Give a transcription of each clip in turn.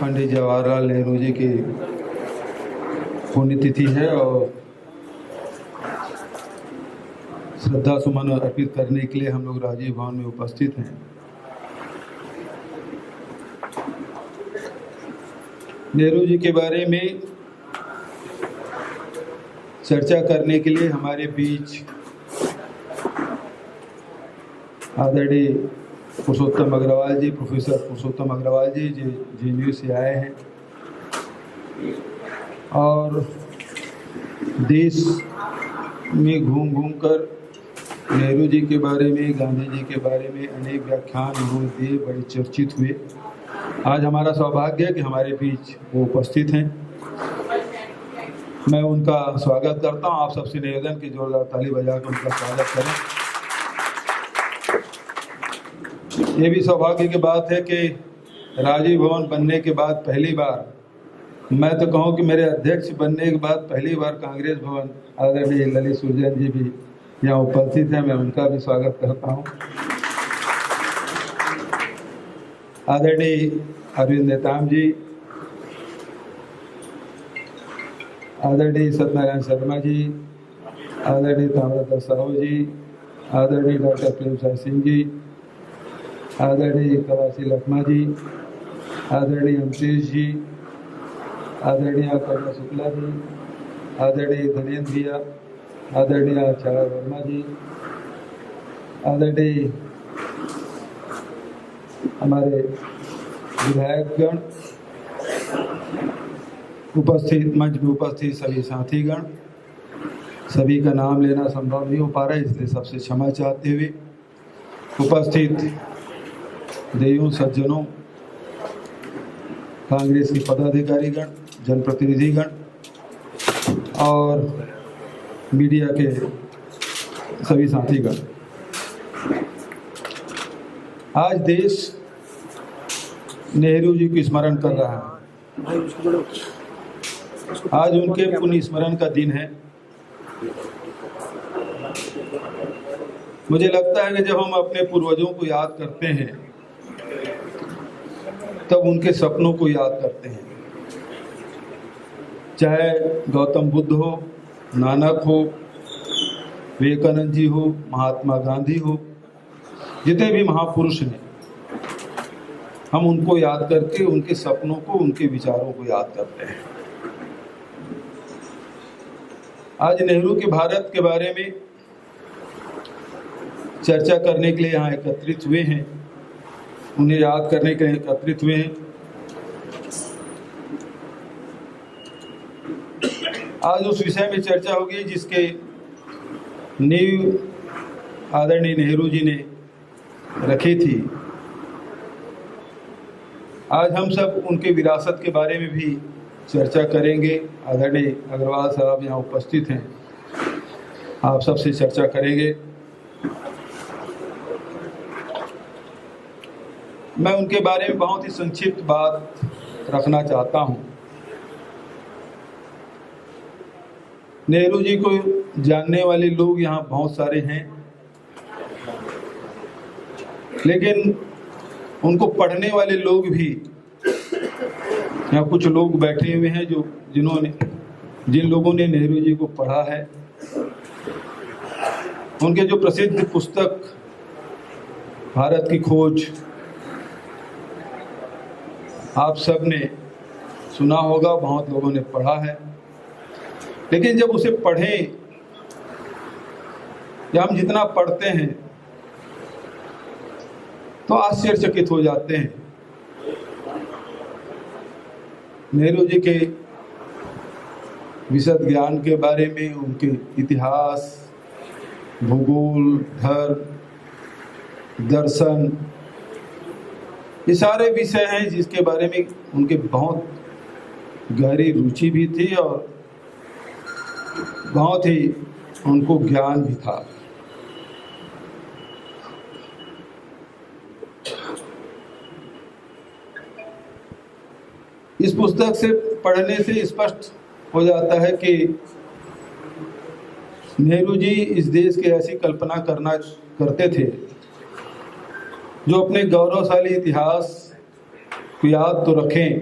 पंडित जवाहरलाल नेहरू जी की पुण्यतिथि है और श्रद्धा सुमन अर्पित करने के लिए हम लोग राजीव भवन में उपस्थित हैं। नेहरू जी के बारे में चर्चा करने के लिए हमारे बीच आदरणीय पुरुषोत्तम अग्रवाल जी, प्रोफेसर पुरुषोत्तम अग्रवाल जी JNU से आए हैं और देश में घूम कर नेहरू जी के बारे में, गांधी जी के बारे में अनेक व्याख्यान उन्होंने दिए, बड़े चर्चित हुए। आज हमारा सौभाग्य है कि हमारे बीच वो उपस्थित हैं। मैं उनका स्वागत करता हूं। आप सबसे निवेदन की जोरदार ताली बजाकर उनका स्वागत करें। ये भी सौभाग्य की बात है कि राजीव भवन बनने के बाद पहली बार, मैं तो कहूँ कि मेरे अध्यक्ष बनने के बाद पहली बार कांग्रेस भवन आदरणीय ललित सुरजन जी भी यहाँ उपस्थित हैं। मैं उनका भी स्वागत करता हूँ। आदरणीय अरविंद नेताम जी, आदरणीय सत्यनारायण शर्मा जी, आदरणीय ताम्रध्वज साहू जी, आदरणीय डॉक्टर प्रेमसाय सिंह जी, आदरणीय कवासी लखमा जी, आदरणीय अमशेष जी, आदरणीय करुणा शुक्ला जी, आदरणीय धनेन्द्र भैया, आदरणीय आचार्य वर्मा जी, आदरणीय हमारे विधायकगण, उपस्थित मंच में उपस्थित सभी साथीगण, सभी का नाम लेना संभव नहीं हो पा रहा है, इसलिए सबसे क्षमा चाहते हुए उपस्थित देवियों, सज्जनों, कांग्रेस के पदाधिकारीगण, जनप्रतिनिधिगण और मीडिया के सभी साथीगण, आज देश नेहरू जी को स्मरण कर रहा है। आज उनके पुण्य स्मरण का दिन है। मुझे लगता है कि जब हम अपने पूर्वजों को याद करते हैं तब उनके सपनों को याद करते हैं। चाहे गौतम बुद्ध हो, नानक हो, विवेकानंद जी हो, महात्मा गांधी हो, जितने भी महापुरुष हैं, हम उनको याद करके उनके सपनों को, उनके विचारों को याद करते हैं। आज नेहरू के भारत के बारे में चर्चा करने के लिए यहाँ एकत्रित हुए हैं, उन्हें याद करने के लिए एकत्रित हुए हैं। आज उस विषय में चर्चा होगी जिसके नींव आदरणीय नेहरू जी ने रखी थी। आज हम सब उनके विरासत के बारे में भी चर्चा करेंगे। आदरणीय अग्रवाल साहब यहाँ उपस्थित हैं, आप सबसे चर्चा करेंगे। मैं उनके बारे में बहुत ही संक्षिप्त बात रखना चाहता हूं। नेहरू जी को जानने वाले लोग यहाँ बहुत सारे हैं, लेकिन उनको पढ़ने वाले लोग भी यहाँ कुछ लोग बैठे हुए हैं जिन लोगों ने नेहरू जी को पढ़ा है। उनके जो प्रसिद्ध पुस्तक भारत की खोज, आप सब ने सुना होगा, बहुत लोगों ने पढ़ा है। लेकिन जब उसे पढ़ें या हम जितना पढ़ते हैं तो आश्चर्यचकित हो जाते हैं। नेहरू जी के विशद ज्ञान के बारे में, उनके इतिहास, भूगोल, धर्म, दर्शन, ये सारे विषय हैं जिसके बारे में उनके बहुत गहरी रुचि भी थी और बहुत ही उनको ज्ञान भी था। इस पुस्तक से पढ़ने से स्पष्ट हो जाता है कि नेहरू जी इस देश की ऐसी कल्पना करते थे जो अपने गौरवशाली इतिहास को याद तो रखें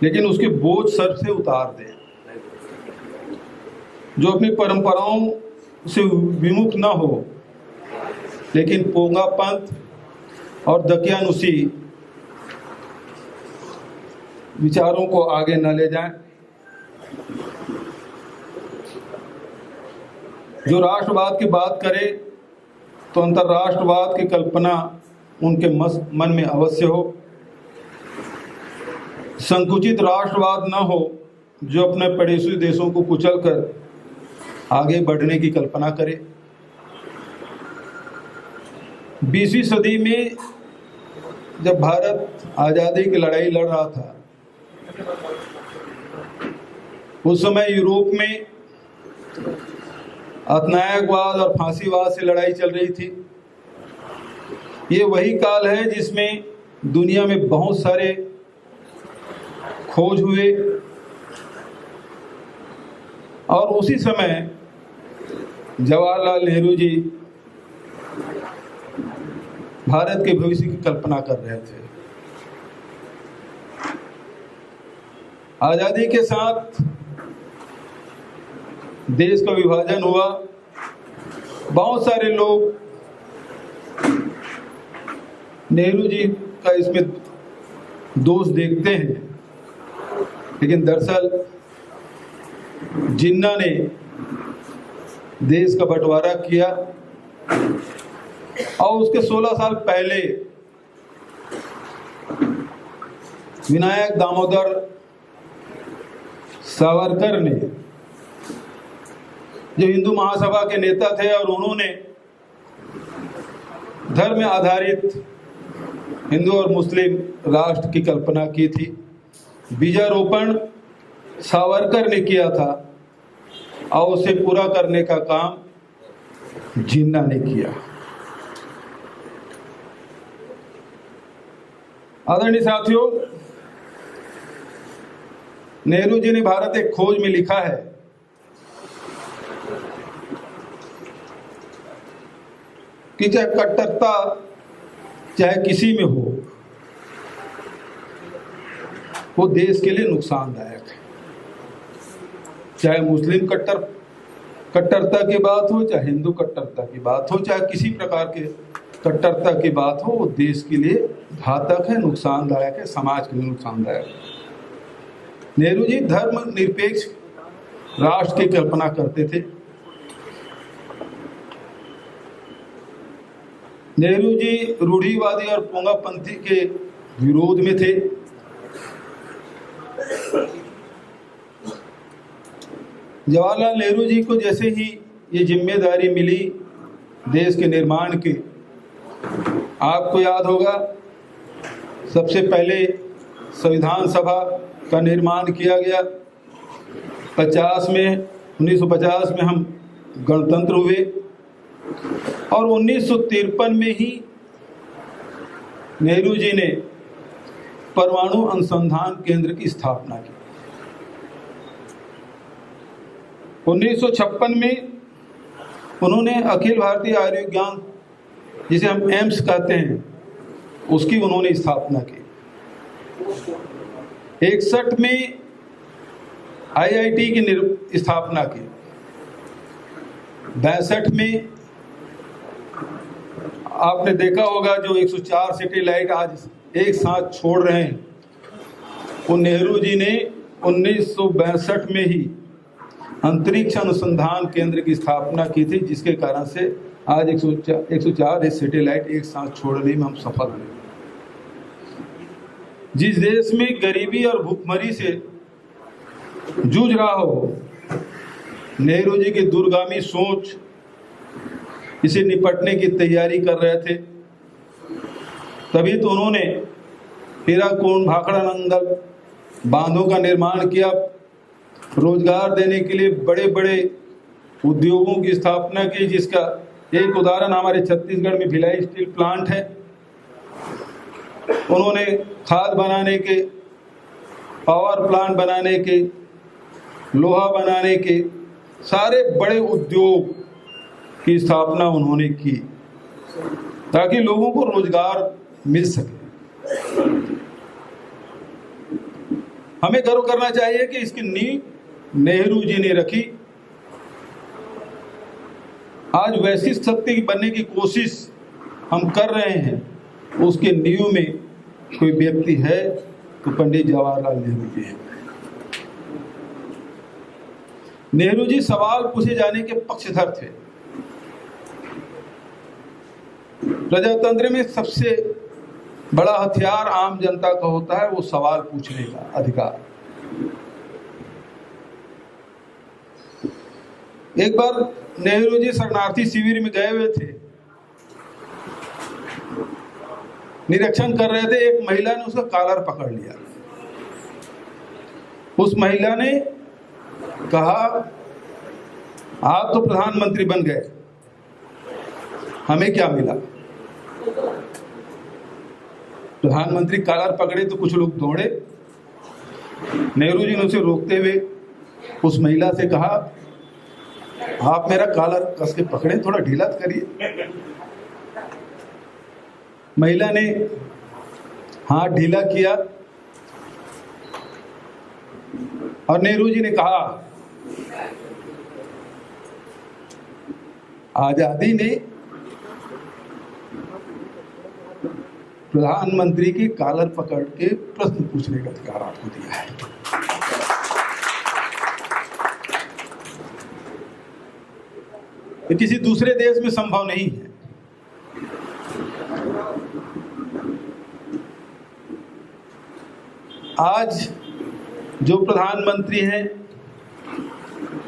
लेकिन उसके बोझ सर से उतार दें, जो अपनी परंपराओं से विमुख न हो, लेकिन पोंगापंथ और दकियानुसी विचारों को आगे न ले जाएं, जो राष्ट्रवाद की बात करे तो अंतर्राष्ट्रवाद की कल्पना उनके मन में अवश्य हो, संकुचित राष्ट्रवाद न हो जो अपने पड़ोसी देशों को कुचलकर आगे बढ़ने की कल्पना करे। 20वीं सदी में जब भारत आज़ादी की लड़ाई लड़ रहा था, उस समय यूरोप में अतनायकवाद और फांसीवाद से लड़ाई चल रही थी। ये वही काल है जिसमें दुनिया में बहुत सारे खोज हुए, और उसी समय जवाहरलाल नेहरू जी भारत के भविष्य की कल्पना कर रहे थे। आज़ादी के साथ देश का विभाजन हुआ। बहुत सारे लोग नेहरू जी का इसमें दोष देखते हैं, लेकिन दरअसल जिन्ना ने देश का बंटवारा किया और उसके 16 साल पहले विनायक दामोदर सावरकर ने, जो हिंदू महासभा के नेता थे, और उन्होंने धर्म आधारित हिंदू और मुस्लिम राष्ट्र की कल्पना की थी। बीजारोपण सावरकर ने किया था और उसे पूरा करने का काम जिन्ना ने किया। आदरणीय साथियों, नेहरू जी ने भारत एक खोज में लिखा है कि चाहे कट्टरता चाहे किसी में हो, वो देश के लिए नुकसानदायक है। चाहे मुस्लिम कट्टरता की बात हो, चाहे हिंदू कट्टरता की बात हो, चाहे किसी प्रकार के कट्टरता की बात हो, वो देश के लिए घातक है, नुकसानदायक है, समाज के लिए नुकसानदायक है। नेहरू जी धर्मनिरपेक्ष राष्ट्र की कल्पना करते थे। नेहरू जी रूढ़िवादी और पोंगापंथी के विरोध में थे। जवाहरलाल नेहरू जी को जैसे ही ये जिम्मेदारी मिली देश के निर्माण की, आपको याद होगा सबसे पहले संविधान सभा का निर्माण किया गया। 1950 में हम गणतंत्र हुए और 1953 में ही नेहरू जी ने परमाणु अनुसंधान केंद्र की स्थापना की। 1956 में उन्होंने अखिल भारतीय आयुर्विज्ञान, जिसे हम एम्स कहते हैं, उसकी उन्होंने स्थापना की। 61 में IIT की स्थापना की। 62 में आपने देखा होगा जो 104 सैटेलाइट आज एक साथ छोड़ रहे हैं, वो नेहरू जी ने 1962 में ही अंतरिक्ष अनुसंधान केंद्र की स्थापना की थी, जिसके कारण से आज 104 सैटेलाइट एक साथ छोड़ने में हम सफल हुए। जिस देश में गरीबी और भूखमरी से जूझ रहा हो, नेहरू जी की दूरगामी सोच इसे निपटने की तैयारी कर रहे थे। तभी तो उन्होंने हीराकुंड, भाखड़ा नंगल बांधों का निर्माण किया। रोजगार देने के लिए बड़े बड़े उद्योगों की स्थापना की, जिसका एक उदाहरण हमारे छत्तीसगढ़ में भिलाई स्टील प्लांट है। उन्होंने खाद बनाने के, पावर प्लांट बनाने के, लोहा बनाने के सारे बड़े उद्योग की स्थापना उन्होंने की, ताकि लोगों को रोजगार मिल सके। हमें गर्व करना चाहिए कि इसकी नींव नेहरू जी ने रखी। आज वैसी शक्ति बनने की कोशिश हम कर रहे हैं, उसके नींव में कोई व्यक्ति है तो पंडित जवाहरलाल नेहरू जी हैं। नेहरू जी सवाल पूछे जाने के पक्षधर थे। प्रजातंत्र में सबसे बड़ा हथियार आम जनता का होता है वो सवाल पूछने का अधिकार। एक बार नेहरू जी शरणार्थी शिविर में गए हुए थे, निरीक्षण कर रहे थे। एक महिला ने उसका कॉलर पकड़ लिया। उस महिला ने कहा, आप तो प्रधानमंत्री बन गए, हमें क्या मिला? प्रधानमंत्री कॉलर पकड़े तो कुछ लोग दौड़े। नेहरू जी ने उसे रोकते हुए उस महिला से कहा, आप मेरा कॉलर कस के पकड़े, थोड़ा ढीला करिए। महिला ने हाथ ढीला किया और नेहरू जी ने कहा, आजादी ने प्रधानमंत्री की कॉलर पकड़ के प्रश्न पूछने का अधिकार आपको दिया है। ये किसी दूसरे देश में संभव नहीं है। आज जो प्रधानमंत्री हैं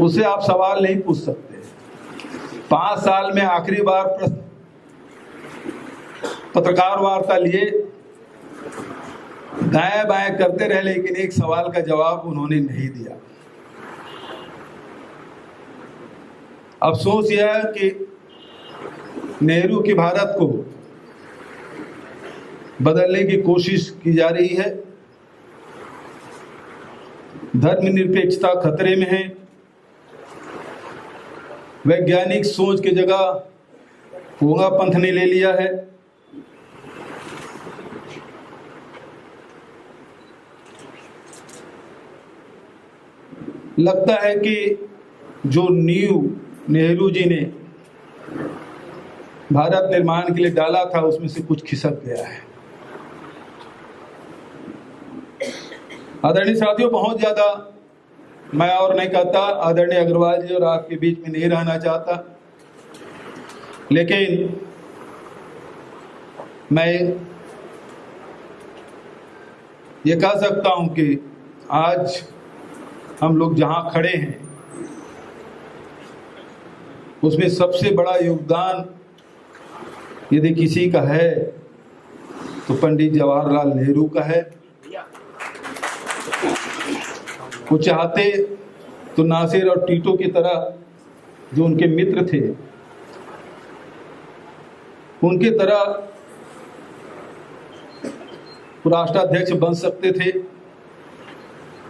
उसे आप सवाल नहीं पूछ सकते। 5 साल में आखिरी बार पत्रकार वार्ता लिए, दाएं बाएं करते रहे, लेकिन एक सवाल का जवाब उन्होंने नहीं दिया। अफसोस यह है कि नेहरू की भारत को बदलने की कोशिश की जा रही है। धर्मनिरपेक्षता खतरे में है। वैज्ञानिक सोच की जगह पोंगा पंथ ने ले लिया है। लगता है कि जो नींव नेहरू जी ने भारत निर्माण के लिए डाला था उसमें से कुछ खिसक गया है। आदरणीय साथियों, बहुत ज्यादा मैं और नहीं कहता, आदरणीय अग्रवाल जी और आपके बीच में नहीं रहना चाहता, लेकिन मैं ये कह सकता हूं कि आज हम लोग जहां खड़े हैं उसमें सबसे बड़ा योगदान यदि किसी का है तो पंडित जवाहरलाल नेहरू का है। वो चाहते तो नासिर और टीटो की तरह, जो उनके मित्र थे, उनके तरह राष्ट्राध्यक्ष बन सकते थे,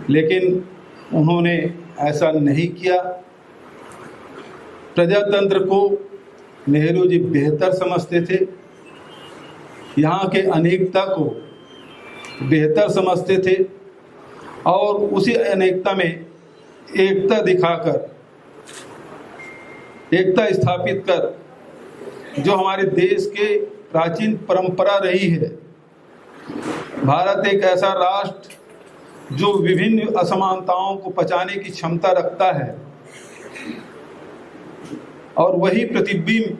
लेकिन उन्होंने ऐसा नहीं किया। प्रजातंत्र को नेहरू जी बेहतर समझते थे, यहाँ के अनेकता को बेहतर समझते थे और उसी अनेकता में एकता दिखाकर, एकता स्थापित कर जो हमारे देश के प्राचीन परंपरा रही है। भारत एक ऐसा राष्ट्र जो विभिन्न असमानताओं को पचाने की क्षमता रखता है और वही प्रतिबिंब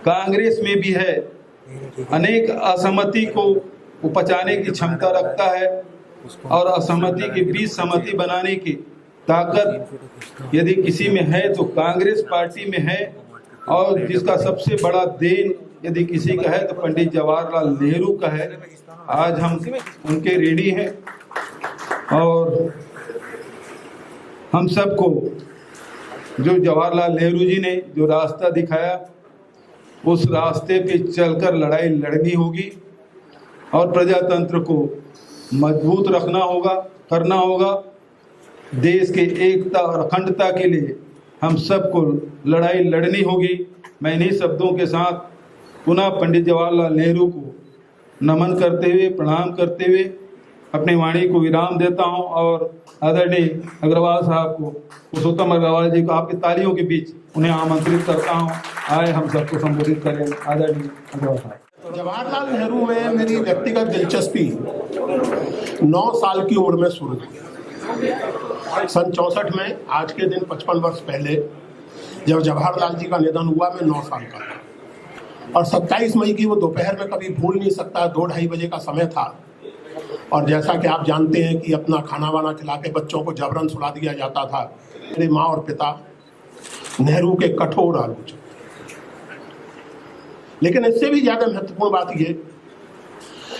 कांग्रेस में भी है। अनेक असहमति को पचाने की क्षमता रखता है और असहमति के बीच सहमति बनाने की ताकत यदि किसी में है तो कांग्रेस पार्टी में है, और जिसका सबसे बड़ा देन यदि किसी का है तो पंडित जवाहरलाल नेहरू का है। आज हम उनके ऋणी हैं और हम सबको जो जवाहरलाल नेहरू जी ने जो रास्ता दिखाया उस रास्ते पे चलकर लड़ाई लड़नी होगी और प्रजातंत्र को मजबूत रखना होगा, करना होगा। देश के एकता और अखंडता के लिए हम सबको लड़ाई लड़नी होगी। मैं इन्हीं शब्दों के साथ पुनः पंडित जवाहरलाल नेहरू को नमन करते हुए, प्रणाम करते हुए अपनी वाणी को विराम देता हूं और आदरणीय अग्रवाल साहब को, पुरुषोत्तम अग्रवाल जी को आपकी तालियों के बीच उन्हें आमंत्रित करता हूं, आए हम सबको संबोधित करें। आदरणीय अग्रवाल साहब। जवाहरलाल नेहरू में मेरी व्यक्तिगत दिलचस्पी 9 साल की उम्र में शुरू हुई। सन 64 में, आज के दिन 55 वर्ष पहले, जब जवाहरलाल जी का निधन हुआ, मैं 9 साल का था और 27 मई की वो दोपहर में कभी भूल नहीं सकता। 2-2:30 बजे का समय था और जैसा कि आप जानते हैं कि अपना खाना वाना खिला के बच्चों को जबरन सुला दिया जाता था। मेरे माँ और पिता नेहरू के कठोर आलोचक, लेकिन इससे भी ज्यादा महत्वपूर्ण बात यह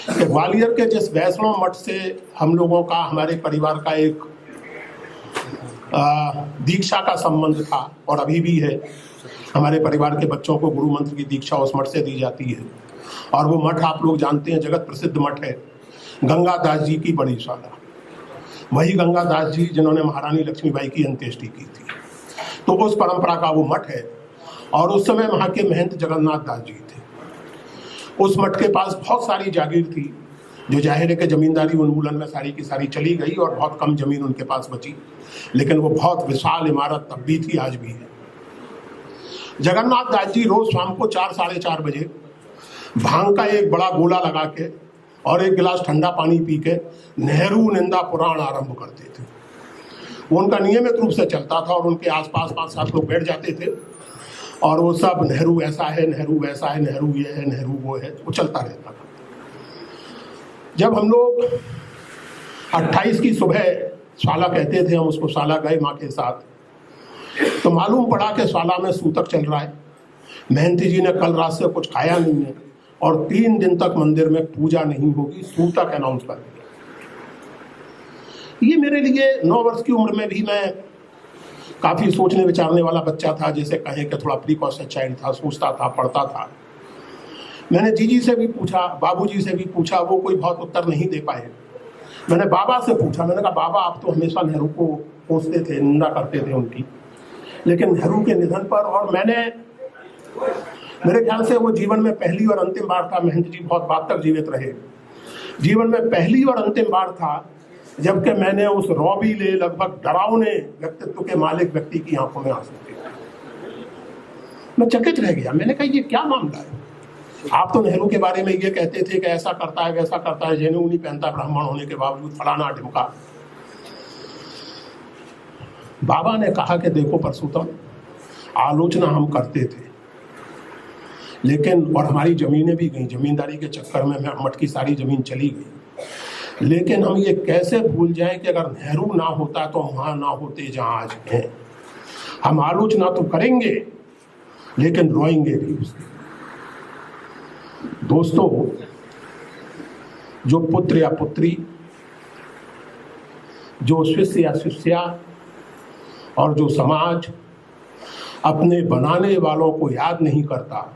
कि ग्वालियर के जिस वैष्णव मठ से हम लोगों का, हमारे परिवार का एक दीक्षा का संबंध था और अभी भी है। हमारे परिवार के बच्चों को गुरु मंत्र की दीक्षा उस मठ से दी जाती है और वो मठ आप लोग जानते हैं, जगत प्रसिद्ध मठ है, गंगा दास जी की बड़ी शाला। वही गंगा दास जी जिन्होंने महारानी लक्ष्मीबाई की अंत्येष्टि की थी। तो उस परंपरा का वो मठ है और उस समय वहाँ के महंत जगन्नाथ दास जी थे। उस मठ के पास बहुत सारी जागीर थी, जो जाहिर है कि जमींदारी उन्मूलन में सारी की सारी चली गई और बहुत कम जमीन उनके पास बची, लेकिन वो बहुत विशाल इमारत तब भी थी, आज भी है। जगन्नाथ दास जी रोज शाम को 4-4:30 बजे भांग का एक बड़ा गोला लगा के और एक गिलास ठंडा पानी पी के नेहरू निंदा पुराण आरंभ करते थे। वो उनका नियमित रूप से चलता था और उनके आसपास 5-7 लोग बैठ जाते थे और वो सब नेहरू ऐसा है, नेहरू वैसा है, नेहरू ये है, नेहरू वो है, वो चलता रहता था। जब हम लोग 28 की सुबह शाला कहते थे, हम उसको शाला गए माँ के साथ, तो मालूम पड़ा कि शाला में सूतक चल रहा है। महंती जी ने कल रात से कुछ खाया नहीं है और 3 दिन तक मंदिर में पूजा नहीं होगी, सूतक अनाउंस कर दिया। ये मेरे लिए 9 वर्ष की उम्र में भी मैं काफ़ी सोचने विचारने वाला बच्चा था, जैसे कहें कि थोड़ा प्रीकॉशन चाइल्ड था, सोचता था, पढ़ता था। मैंने जीजी से भी पूछा, बाबूजी से भी पूछा, वो कोई बहुत उत्तर नहीं दे पाए। मैंने बाबा से पूछा, मैंने कहा बाबा आप तो हमेशा नेहरू को कोसते थे, निंदा करते थे उनकी, लेकिन नेहरू के निधन पर, और मेरे ख्याल से वो जीवन में पहली और अंतिम बार था, महंत जी बहुत बात तक जीवित रहे, जीवन में पहली और अंतिम बार था जबकि मैंने उस रौबीले, लगभग डरावने व्यक्तित्व के मालिक व्यक्ति की आंखों में आंसू देखे। मैं चकित रह गया। मैंने कहा ये क्या मामला है? आप तो नेहरू के बारे में ये कहते थे कि ऐसा करता है, वैसा करता है, जनेऊ नहीं पहनता ब्राह्मण होने के बावजूद, फलाना ढिमका। बाबा ने कहा कि देखो परसोत्तम, आलोचना हम करते थे, लेकिन और हमारी जमीनें भी गई, जमींदारी के चक्कर में मठ की सारी जमीन चली गई, लेकिन हम ये कैसे भूल जाएं कि अगर नेहरू ना होता तो वहां ना होते जहां आज हैं। हम आलोचना तो करेंगे लेकिन रोएंगे भी उसकी। दोस्तों, जो पुत्र या पुत्री, जो शिष्य या शिष्या और जो समाज अपने बनाने वालों को याद नहीं करता,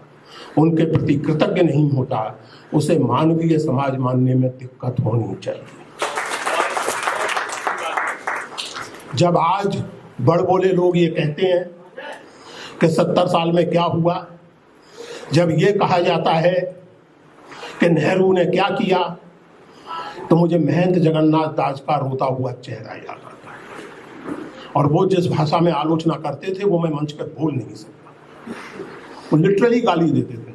उनके प्रति कृतज्ञ नहीं होता, उसे मानवीय समाज मानने में दिक्कत होनी चाहिए। जब आज बड़बोले लोग ये कहते हैं कि 70 साल में क्या हुआ, जब ये कहा जाता है कि नेहरू ने क्या किया, तो मुझे महंत जगन्नाथ दास का रोता हुआ चेहरा याद आता है। और वो जिस भाषा में आलोचना करते थे वो मैं मंच पर बोल नहीं सकता। वो लिटरली गाली देते थे,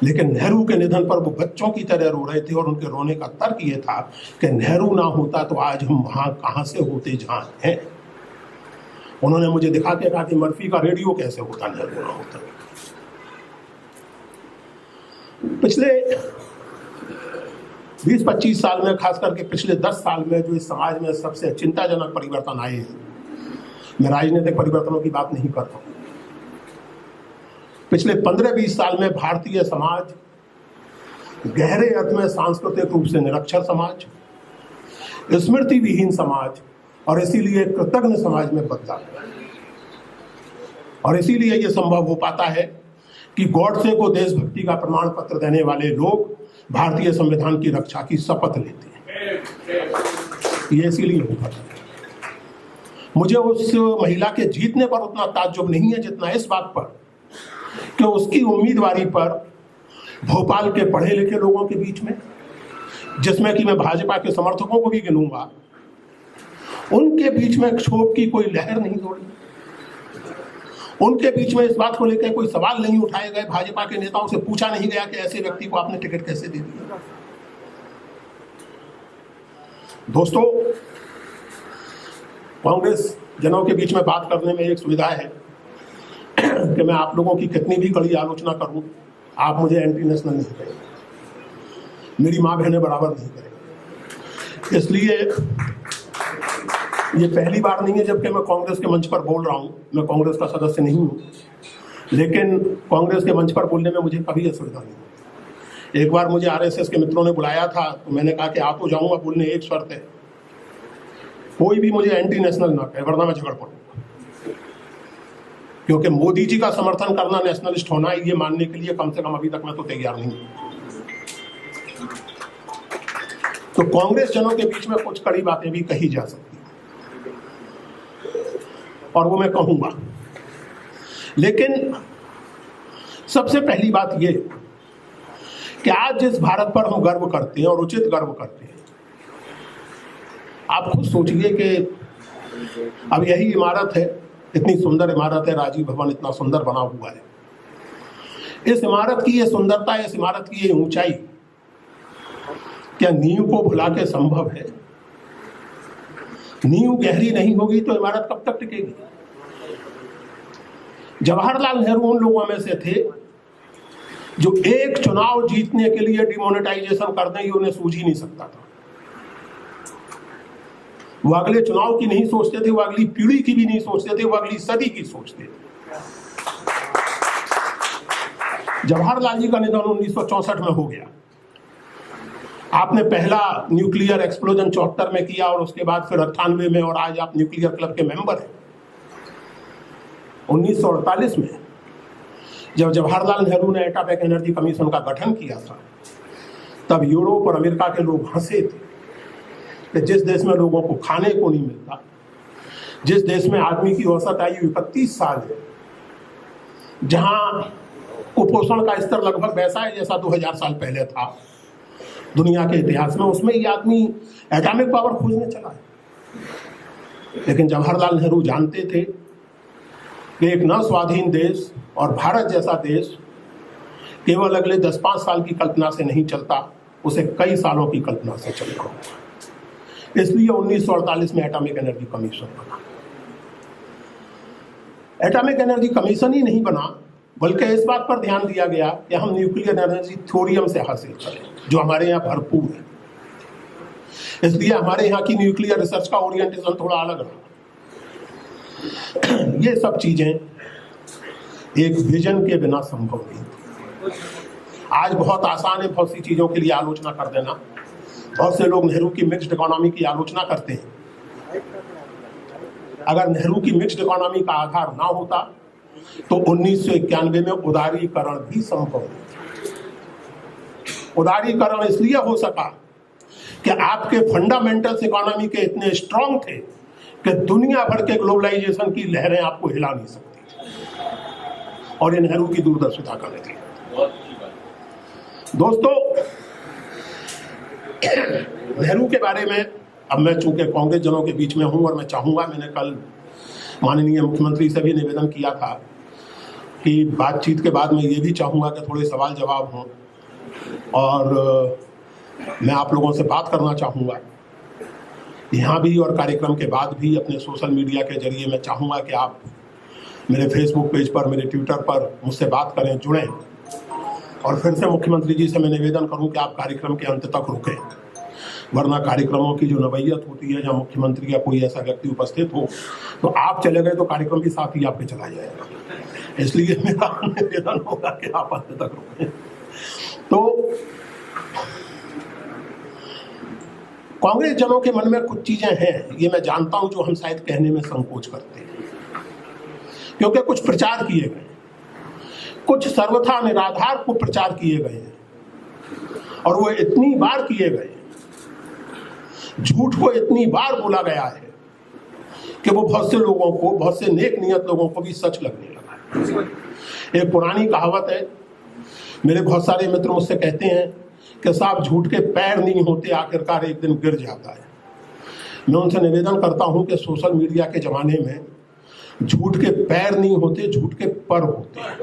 लेकिन नेहरू के निधन पर वो बच्चों की तरह रो रहे थे और उनके रोने का तर्क ये था कि नेहरू ना होता तो आज हम वहां कहां से होते जहां हैं। उन्होंने मुझे दिखा के कहा कि मर्फी का रेडियो कैसे होता नेहरू ना होता। पिछले 20-25 साल में, खास करके पिछले 10 साल में, जो इस समाज में सबसे चिंताजनक परिवर्तन आए हैं, मैं राजनीतिक परिवर्तनों की बात नहीं करता हूं, पिछले 15-20 साल में भारतीय समाज गहरे अर्थ में सांस्कृतिक रूप से निरक्षर समाज, स्मृति विहीन समाज और इसीलिए कृतज्ञ समाज में बदला। और इसीलिए यह संभव हो पाता है कि गॉडसे को देशभक्ति का प्रमाण पत्र देने वाले लोग भारतीय संविधान की रक्षा की शपथ लेते हैं। ये इसीलिए हो पाता है। मुझे उस महिला के जीतने पर उतना ताज्जुब नहीं है जितना इस बात पर कि उसकी उम्मीदवारी पर भोपाल के पढ़े लिखे लोगों के बीच में, जिसमें कि मैं भाजपा के समर्थकों को भी गिनूंगा, उनके बीच में क्षोभ की कोई लहर नहीं दौड़ी। उनके बीच में इस बात को लेकर कोई सवाल नहीं उठाए गए। भाजपा के नेताओं से पूछा नहीं गया कि ऐसे व्यक्ति को आपने टिकट कैसे दे दिया। दोस्तों, कांग्रेस जनों के बीच में बात करने में एक सुविधा है कि मैं आप लोगों की कितनी भी कड़ी आलोचना करूं, आप मुझे एंटी नेशनल नहीं करेंगे, मेरी माँ बहनें बराबर नहीं करेंगे। इसलिए ये पहली बार नहीं है जबकि मैं कांग्रेस के मंच पर बोल रहा हूं। मैं कांग्रेस का सदस्य नहीं हूं, लेकिन कांग्रेस के मंच पर बोलने में मुझे कभी असुविधा नहीं हुई। एक बार मुझे आरएसएस के मित्रों ने बुलाया था तो मैंने कहा कि आ तो जाऊंगा बोलने, एक शर्त है, कोई भी मुझे एंटी नेशनल ना कहे, वरना मैं झगड़ पड़ूंगा। क्योंकि मोदी जी का समर्थन करना नेशनलिस्ट होना है, ये मानने के लिए कम से कम अभी तक मैं तो तैयार नहीं हूं। तो कांग्रेस जनों के बीच में कुछ कड़ी बातें भी कही जा सकती और वो मैं कहूंगा, लेकिन सबसे पहली बात ये कि आज जिस भारत पर हम गर्व करते हैं और उचित गर्व करते हैं, आप खुद सोचिए कि अब यही इमारत है, इतनी सुंदर इमारत है, राजीव भवन इतना सुंदर बना हुआ है। इस इमारत की ये सुंदरता, इस इमारत की ये ऊंचाई क्या नींव को भुला के संभव है? नींव गहरी नहीं होगी तो इमारत कब तक टिकेगी? जवाहरलाल नेहरू उन लोगों में से थे जो एक चुनाव जीतने के लिए डिमोनेटाइजेशन कर दें, ये उन्हें सूझ ही नहीं सकता था। वो अगले चुनाव की नहीं सोचते थे, वो अगली पीढ़ी की भी नहीं सोचते थे, वो अगली सदी की सोचते थे। जवाहरलाल जी का निधन 1964 में हो गया। आपने पहला न्यूक्लियर एक्सप्लोजन 74 में किया और उसके बाद फिर 98 में, और आज आप न्यूक्लियर क्लब के मेंबर हैं। 1948 में जब जवाहरलाल नेहरू ने एटॉमिक एनर्जी कमीशन का गठन किया था, तब यूरोप और अमेरिका के लोग हंसे थे कि जिस देश में लोगों को खाने को नहीं मिलता, जिस देश में आदमी की औसत आयु 31 साल है, जहां कुपोषण का स्तर लगभग वैसा है जैसा 2000 साल पहले था दुनिया के इतिहास में, उसमें ये आदमी एटॉमिक पावर खोजने चला है। लेकिन जवाहरलाल नेहरू जानते थे कि एक न स्वाधीन देश और भारत जैसा देश केवल अगले 10-5 साल की कल्पना से नहीं चलता, उसे कई सालों की कल्पना से चलना होगा। इसलिए 1948 में एटॉमिक एनर्जी कमीशन बना। एटॉमिक एनर्जी कमीशन ही नहीं बना, बल्कि इस बात पर ध्यान दिया गया कि हम न्यूक्लियर एनर्जी थ्योरियम से हासिल करें, जो हमारे यहाँ भरपूर है। इसलिए हमारे यहाँ की न्यूक्लियर रिसर्च का ओरिएंटेशन थोड़ा अलग रहा। ये सब चीजें एक विजन के बिना संभव नहीं थी। आज बहुत आसान है बहुत सी चीजों के लिए आलोचना कर देना। बहुत से लोग नेहरू की मिक्स्ड इकोनॉमी की आलोचना करते हैं। अगर नेहरू की मिक्स्ड इकोनॉमी का आधार ना होता तो 1991 में उदारीकरण भी संभव नहीं। उदारीकरण इसलिए हो सका कि आपके फंडामेंटल्स इकोनॉमी के इतने स्ट्रांग थे कि दुनिया भर के ग्लोबलाइजेशन की लहरें आपको हिला नहीं सकती, और ये नेहरू की दूरदर्शिता का नतीजा। दोस्तों, नेहरू के बारे में अब मैं चूंकि कांग्रेस जनों के बीच में हूं और मैं चाहूंगा, मैंने कल माननीय मुख्यमंत्री से भी निवेदन किया था कि बातचीत के बाद मैं ये भी चाहूंगा कि थोड़े सवाल जवाब हों, और मैं आप लोगों से बात करना चाहूंगा यहाँ भी और कार्यक्रम के बाद भी। अपने सोशल मीडिया के जरिए मैं चाहूंगा कि आप मेरे फेसबुक पेज पर, मेरे ट्विटर पर मुझसे बात करें, जुड़ें। और फिर से मुख्यमंत्री जी से मैं निवेदन करूं कि आप कार्यक्रम के अंत तक रुकें, वरना कार्यक्रमों की जो नवैयत होती है, जहाँ मुख्यमंत्री या कोई ऐसा व्यक्ति उपस्थित हो तो आप चले गए तो कार्यक्रम भी साथ ही आपके चला जाएगा। इसलिए मेरा निवेदन होगा कि आप अंत तक रुकें। तो कांग्रेस जनों के मन में कुछ चीजें हैं, ये मैं जानता हूं, जो हम शायद कहने में संकोच करते हैं, क्योंकि कुछ प्रचार किए गए, कुछ सर्वथा निराधार को प्रचार किए गए हैं, और वो इतनी बार किए गए, झूठ को इतनी बार बोला गया है कि वो बहुत से लोगों को, बहुत से नेक नियत लोगों को भी सच लगने लगा है। एक पुरानी कहावत है, मेरे बहुत सारे मित्र मुझसे कहते हैं कि साहब झूठ के पैर नहीं होते, आखिरकार एक दिन गिर जाता है। मैं उनसे निवेदन करता हूं कि सोशल मीडिया के जमाने में झूठ के पैर नहीं होते, झूठ के पर होते हैं।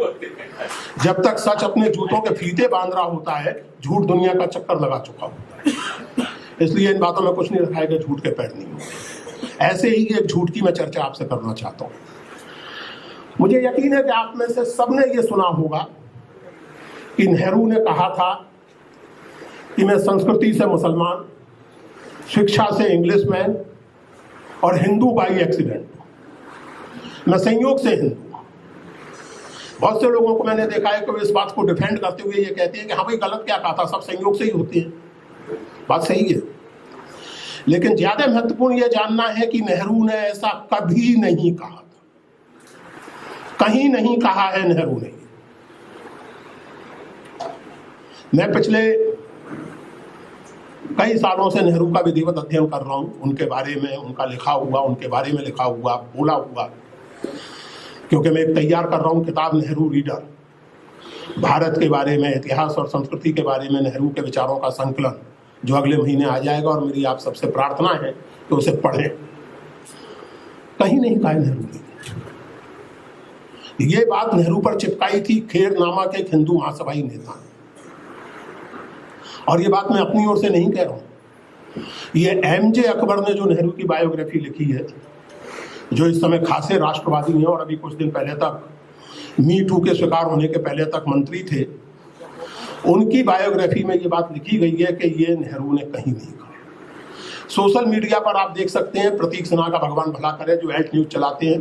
जब तक सच अपने जूतों के फीते बांध रहा होता है, झूठ दुनिया का चक्कर लगा चुका होता है। इसलिए इन बातों में कुछ नहीं रखा है कि झूठ के पैर नहीं होते। ऐसे ही एक झूठ की मैं चर्चा आपसे करना चाहता हूं। मुझे यकीन है कि आप में से सबने ये सुना होगा कि नेहरू ने कहा था कि मैं संस्कृति से मुसलमान, शिक्षा से इंग्लिशमैन और हिंदू बाई एक्सीडेंट, मैं संयोग से हिंदू। बहुत से लोगों को मैंने देखा है कि वो इस बात को डिफेंड करते हुए ये कहते हैं कि हाँ भाई गलत क्या कहा था, सब संयोग से ही होते हैं। बात सही है, लेकिन ज्यादा महत्वपूर्ण यह जानना है कि नेहरू ने ऐसा कभी नहीं कहा था, कहीं नहीं कहा है नेहरू ने। मैं पिछले कई सालों से नेहरू का विधिवत अध्ययन कर रहा हूं, उनके बारे में, उनका लिखा हुआ, उनके बारे में लिखा हुआ, बोला हुआ, क्योंकि मैं एक तैयार कर रहा हूं किताब नेहरू रीडर, भारत के बारे में, इतिहास और संस्कृति के बारे में नेहरू के विचारों का संकलन, जो अगले महीने आ जाएगा। और मेरी आप सबसे प्रार्थना है कि उसे पढ़ें। कहीं नहीं कहा नेहरू ने ये बात। नेहरू पर चिपकाई थी खेर नामक एक हिंदू महासभाई नेता ने। और ये बात मैं अपनी ओर से नहीं कह रहा हूं, ये एमजे अकबर ने जो नेहरू की बायोग्राफी लिखी है, जो इस समय खासे राष्ट्रवादी हैं और अभी कुछ दिन पहले तक मी टू के शिकार होने के पहले तक मंत्री थे, उनकी बायोग्राफी में ये बात लिखी गई है कि ये नेहरू ने कहीं नहीं कहा। सोशल मीडिया पर आप देख सकते हैं, प्रतीक सिन्हा का भगवान भला करे, जो एल्ट न्यूज चलाते हैं,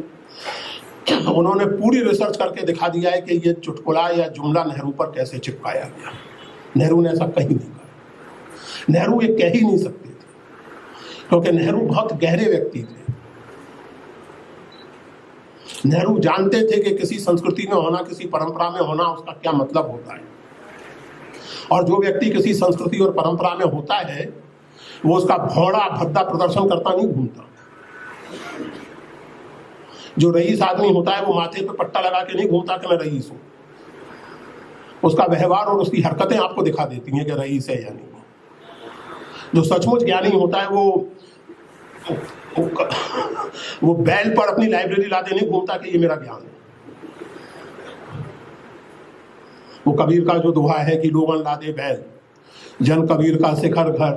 उन्होंने पूरी रिसर्च करके दिखा दिया है कि ये चुटकुला या जुमला नेहरू पर कैसे चिपकाया गया। नेहरू ने ऐसा कहीं नहीं कहा। नेहरू ये कह ही नहीं सकते थे, क्योंकि नेहरू बहुत गहरे व्यक्ति थे। नेहरू जानते थे कि किसी संस्कृति में होना, किसी परंपरा में होना, उसका क्या मतलब होता है। और जो व्यक्ति किसी संस्कृति और परंपरा में होता है, वो उसका भौड़ा भद्दा प्रदर्शन करता नहीं घूमता। जो रईस आदमी होता है, वो माथे पे पट्टा लगा के नहीं घूमता कि मैं रईस हूं। उसका व्यवहार और उसकी हरकतें आपको दिखा देती हैं कि रईस है या नहीं। जो सचमुच ज्ञानी होता है, वो बैल पर अपनी लाइब्रेरी लाते नहीं घूमता कि ये मेरा ज्ञान है। वो कबीर का जो दोहा है कि लोगन लादे बैल, जन कबीर का शिखर घर,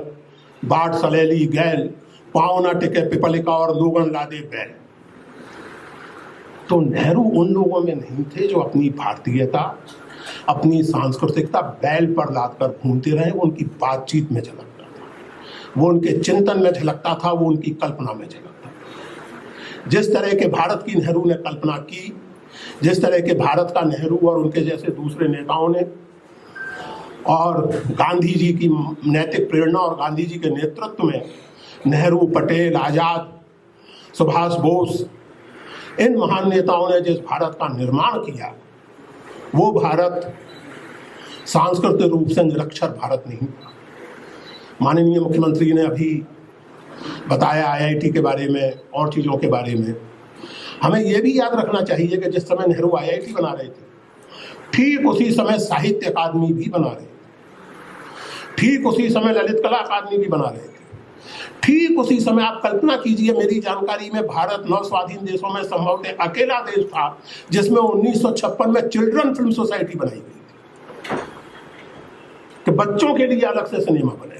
बाट सलेली गैल, पाँव ना टिके पिपलिका और लोगन लादे बैल। तो नेहरू उन लोगों में नहीं थे जो अपनी भारतीयता, अपनी सांस्कृतिकता बैल पर लादकर घूमते रहे। वो उनकी बातचीत में झलकता था, वो उनके चिंतन में झलकता था, वो उनकी कल्पना में झलकता था। जिस तरह के भारत की नेहरू ने कल्पना की, जिस तरह के भारत का नेहरू और उनके जैसे दूसरे नेताओं ने, और गांधी जी की नैतिक प्रेरणा और गांधी जी के नेतृत्व में नेहरू, पटेल, आजाद, सुभाष बोस, इन महान नेताओं ने जिस भारत का निर्माण किया, वो भारत सांस्कृतिक रूप से निरक्षर भारत नहीं था। माननीय मुख्यमंत्री ने अभी बताया आईआईटी के बारे में और चीज़ों के बारे में। हमें यह भी याद रखना चाहिए कि जिस समय नेहरू आईआईटी बना रहे थे, ठीक उसी समय साहित्य अकादमी भी बना रहे थे, ठीक उसी समय ललित कला अकादमी भी बना रहे थे, ठीक उसी समय आप कल्पना कीजिए, मेरी जानकारी में भारत 9 स्वाधीन देशों में संभवतः अकेला देश था जिसमें 1956 में चिल्ड्रन फिल्म सोसाइटी बनाई गई थी कि बच्चों के लिए अलग से सिनेमा बनेगा।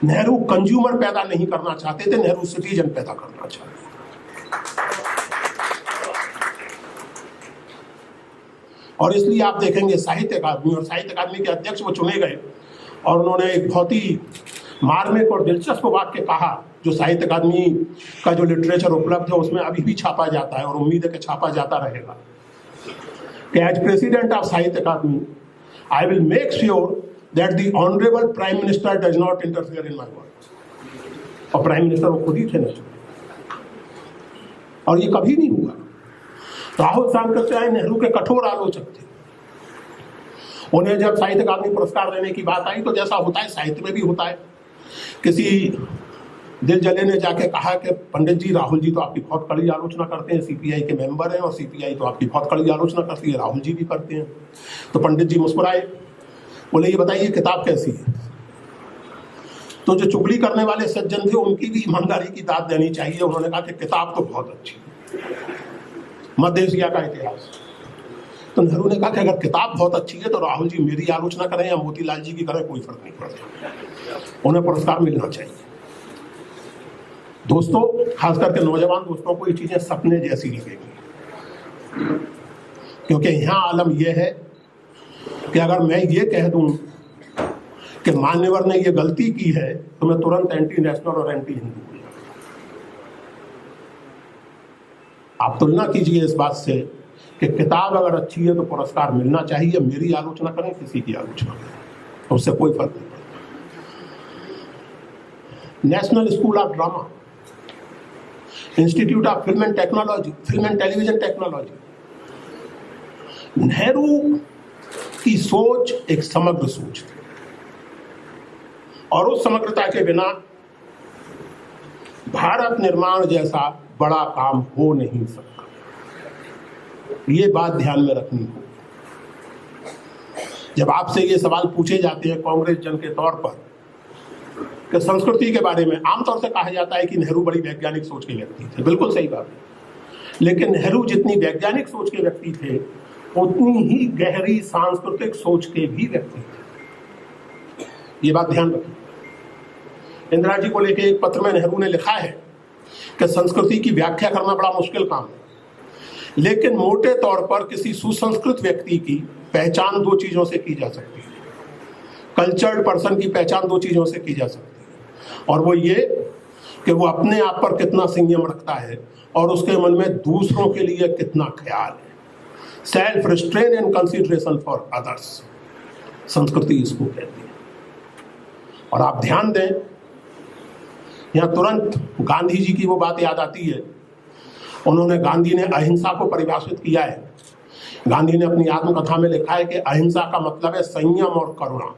नेहरू कंज्यूमर पैदा नहीं करना चाहते थे, नेहरू सिटीजन पैदा करना चाहते थे। और इसलिए आप देखेंगे साहित्य अकादमी, और साहित्य अकादमी के अध्यक्ष वो चुने गए, और उन्होंने एक बहुत ही मार्मिक और दिलचस्प वाक्य कहा, जो साहित्य अकादमी का जो लिटरेचर उपलब्ध है उसमें अभी भी छापा जाता है और उम्मीद है कि छापा जाता रहेगा, कि as president of Sahitya Akademi I will make sure that the honourable prime minister does not interfere in my work. और प्राइम मिनिस्टर वो खुद ही थे ना, और ये कभी नहीं हुआ। राहुल सांकृत्याय नेहरू के कठोर आलोचक थे। उन्हें जब साहित्य अकादमी पुरस्कार देने की बात आई, तो जैसा होता है साहित्य में भी होता है, किसी दिल जले ने जाके कहा कि पंडित जी, राहुल जी तो आपकी बहुत कड़ी आलोचना करते हैं, सीपीआई के मेंबर हैं और सीपीआई तो आपकी बहुत कड़ी आलोचना करती है, राहुल जी भी करते हैं। तो पंडित जी मुस्कुराए, बोले ये बताइए किताब कैसी है। तो जो चुगली करने वाले सज्जन थे उनकी भी ईमानदारी की दाद देनी चाहिए। उन्होंने कहा कि किताब तो बहुत अच्छी है, मध्य एशिया का इतिहास। तो नेहरू ने कहा कि अगर किताब बहुत अच्छी है तो राहुल जी मेरी आलोचना करें या मोतीलाल जी की करें, कोई फर्क नहीं पड़ता, उन्हें पुरस्कार मिलना चाहिए। दोस्तों, खास करके नौजवान दोस्तों को ये चीजें सपने जैसी लगेंगी, क्योंकि यहां आलम यह है कि अगर मैं ये कह दूं कि मान्यवर ने ये गलती की है तो मैं तुरंत एंटी नेशनल और एंटी हिंदू हूं। आप तुलना कीजिए इस बात से कि किताब अगर अच्छी है तो पुरस्कार मिलना चाहिए, मेरी आलोचना करें किसी की आलोचना करें, तो उससे कोई फर्क नहीं पड़ता। National school of drama, institute of film and technology, film and television technology. Nehru की सोच एक समग्र सोच थी और उस समग्रता के बिना भारत निर्माण जैसा बड़ा काम हो नहीं सकता। ये बात ध्यान में रखनी हो। जब आपसे ये सवाल पूछे जाते हैं कांग्रेस जन के तौर पर कि संस्कृति के बारे में, आमतौर से कहा जाता है कि नेहरू बड़ी वैज्ञानिक सोच के व्यक्ति थे। बिल्कुल सही बात है, लेकिन नेहरू जितनी वैज्ञानिक सोच के व्यक्ति थे उतनी ही गहरी सांस्कृतिक सोच के भी व्यक्ति थे। ये बात ध्यान रखिए। इंदिरा जी को लेकर एक पत्र में नेहरू ने लिखा है कि संस्कृति की व्याख्या करना बड़ा मुश्किल काम है, लेकिन मोटे तौर पर किसी सुसंस्कृत व्यक्ति की पहचान दो चीजों से की जा सकती है। कल्चर्ड पर्सन की पहचान दो चीजों से की जा सकती है, और वो ये कि वो अपने आप पर कितना संयम रखता है और उसके मन में दूसरों के लिए कितना ख्याल है। Self restrain and consideration for others, संस्कृति इसको कहती है। और आप ध्यान दें, यहां तुरंत गांधी जी की वो बात याद आती है। उन्होंने, गांधी ने अहिंसा को परिभाषित किया है। गांधी ने अपनी आत्मकथा में लिखा है कि अहिंसा का मतलब है संयम और करुणा।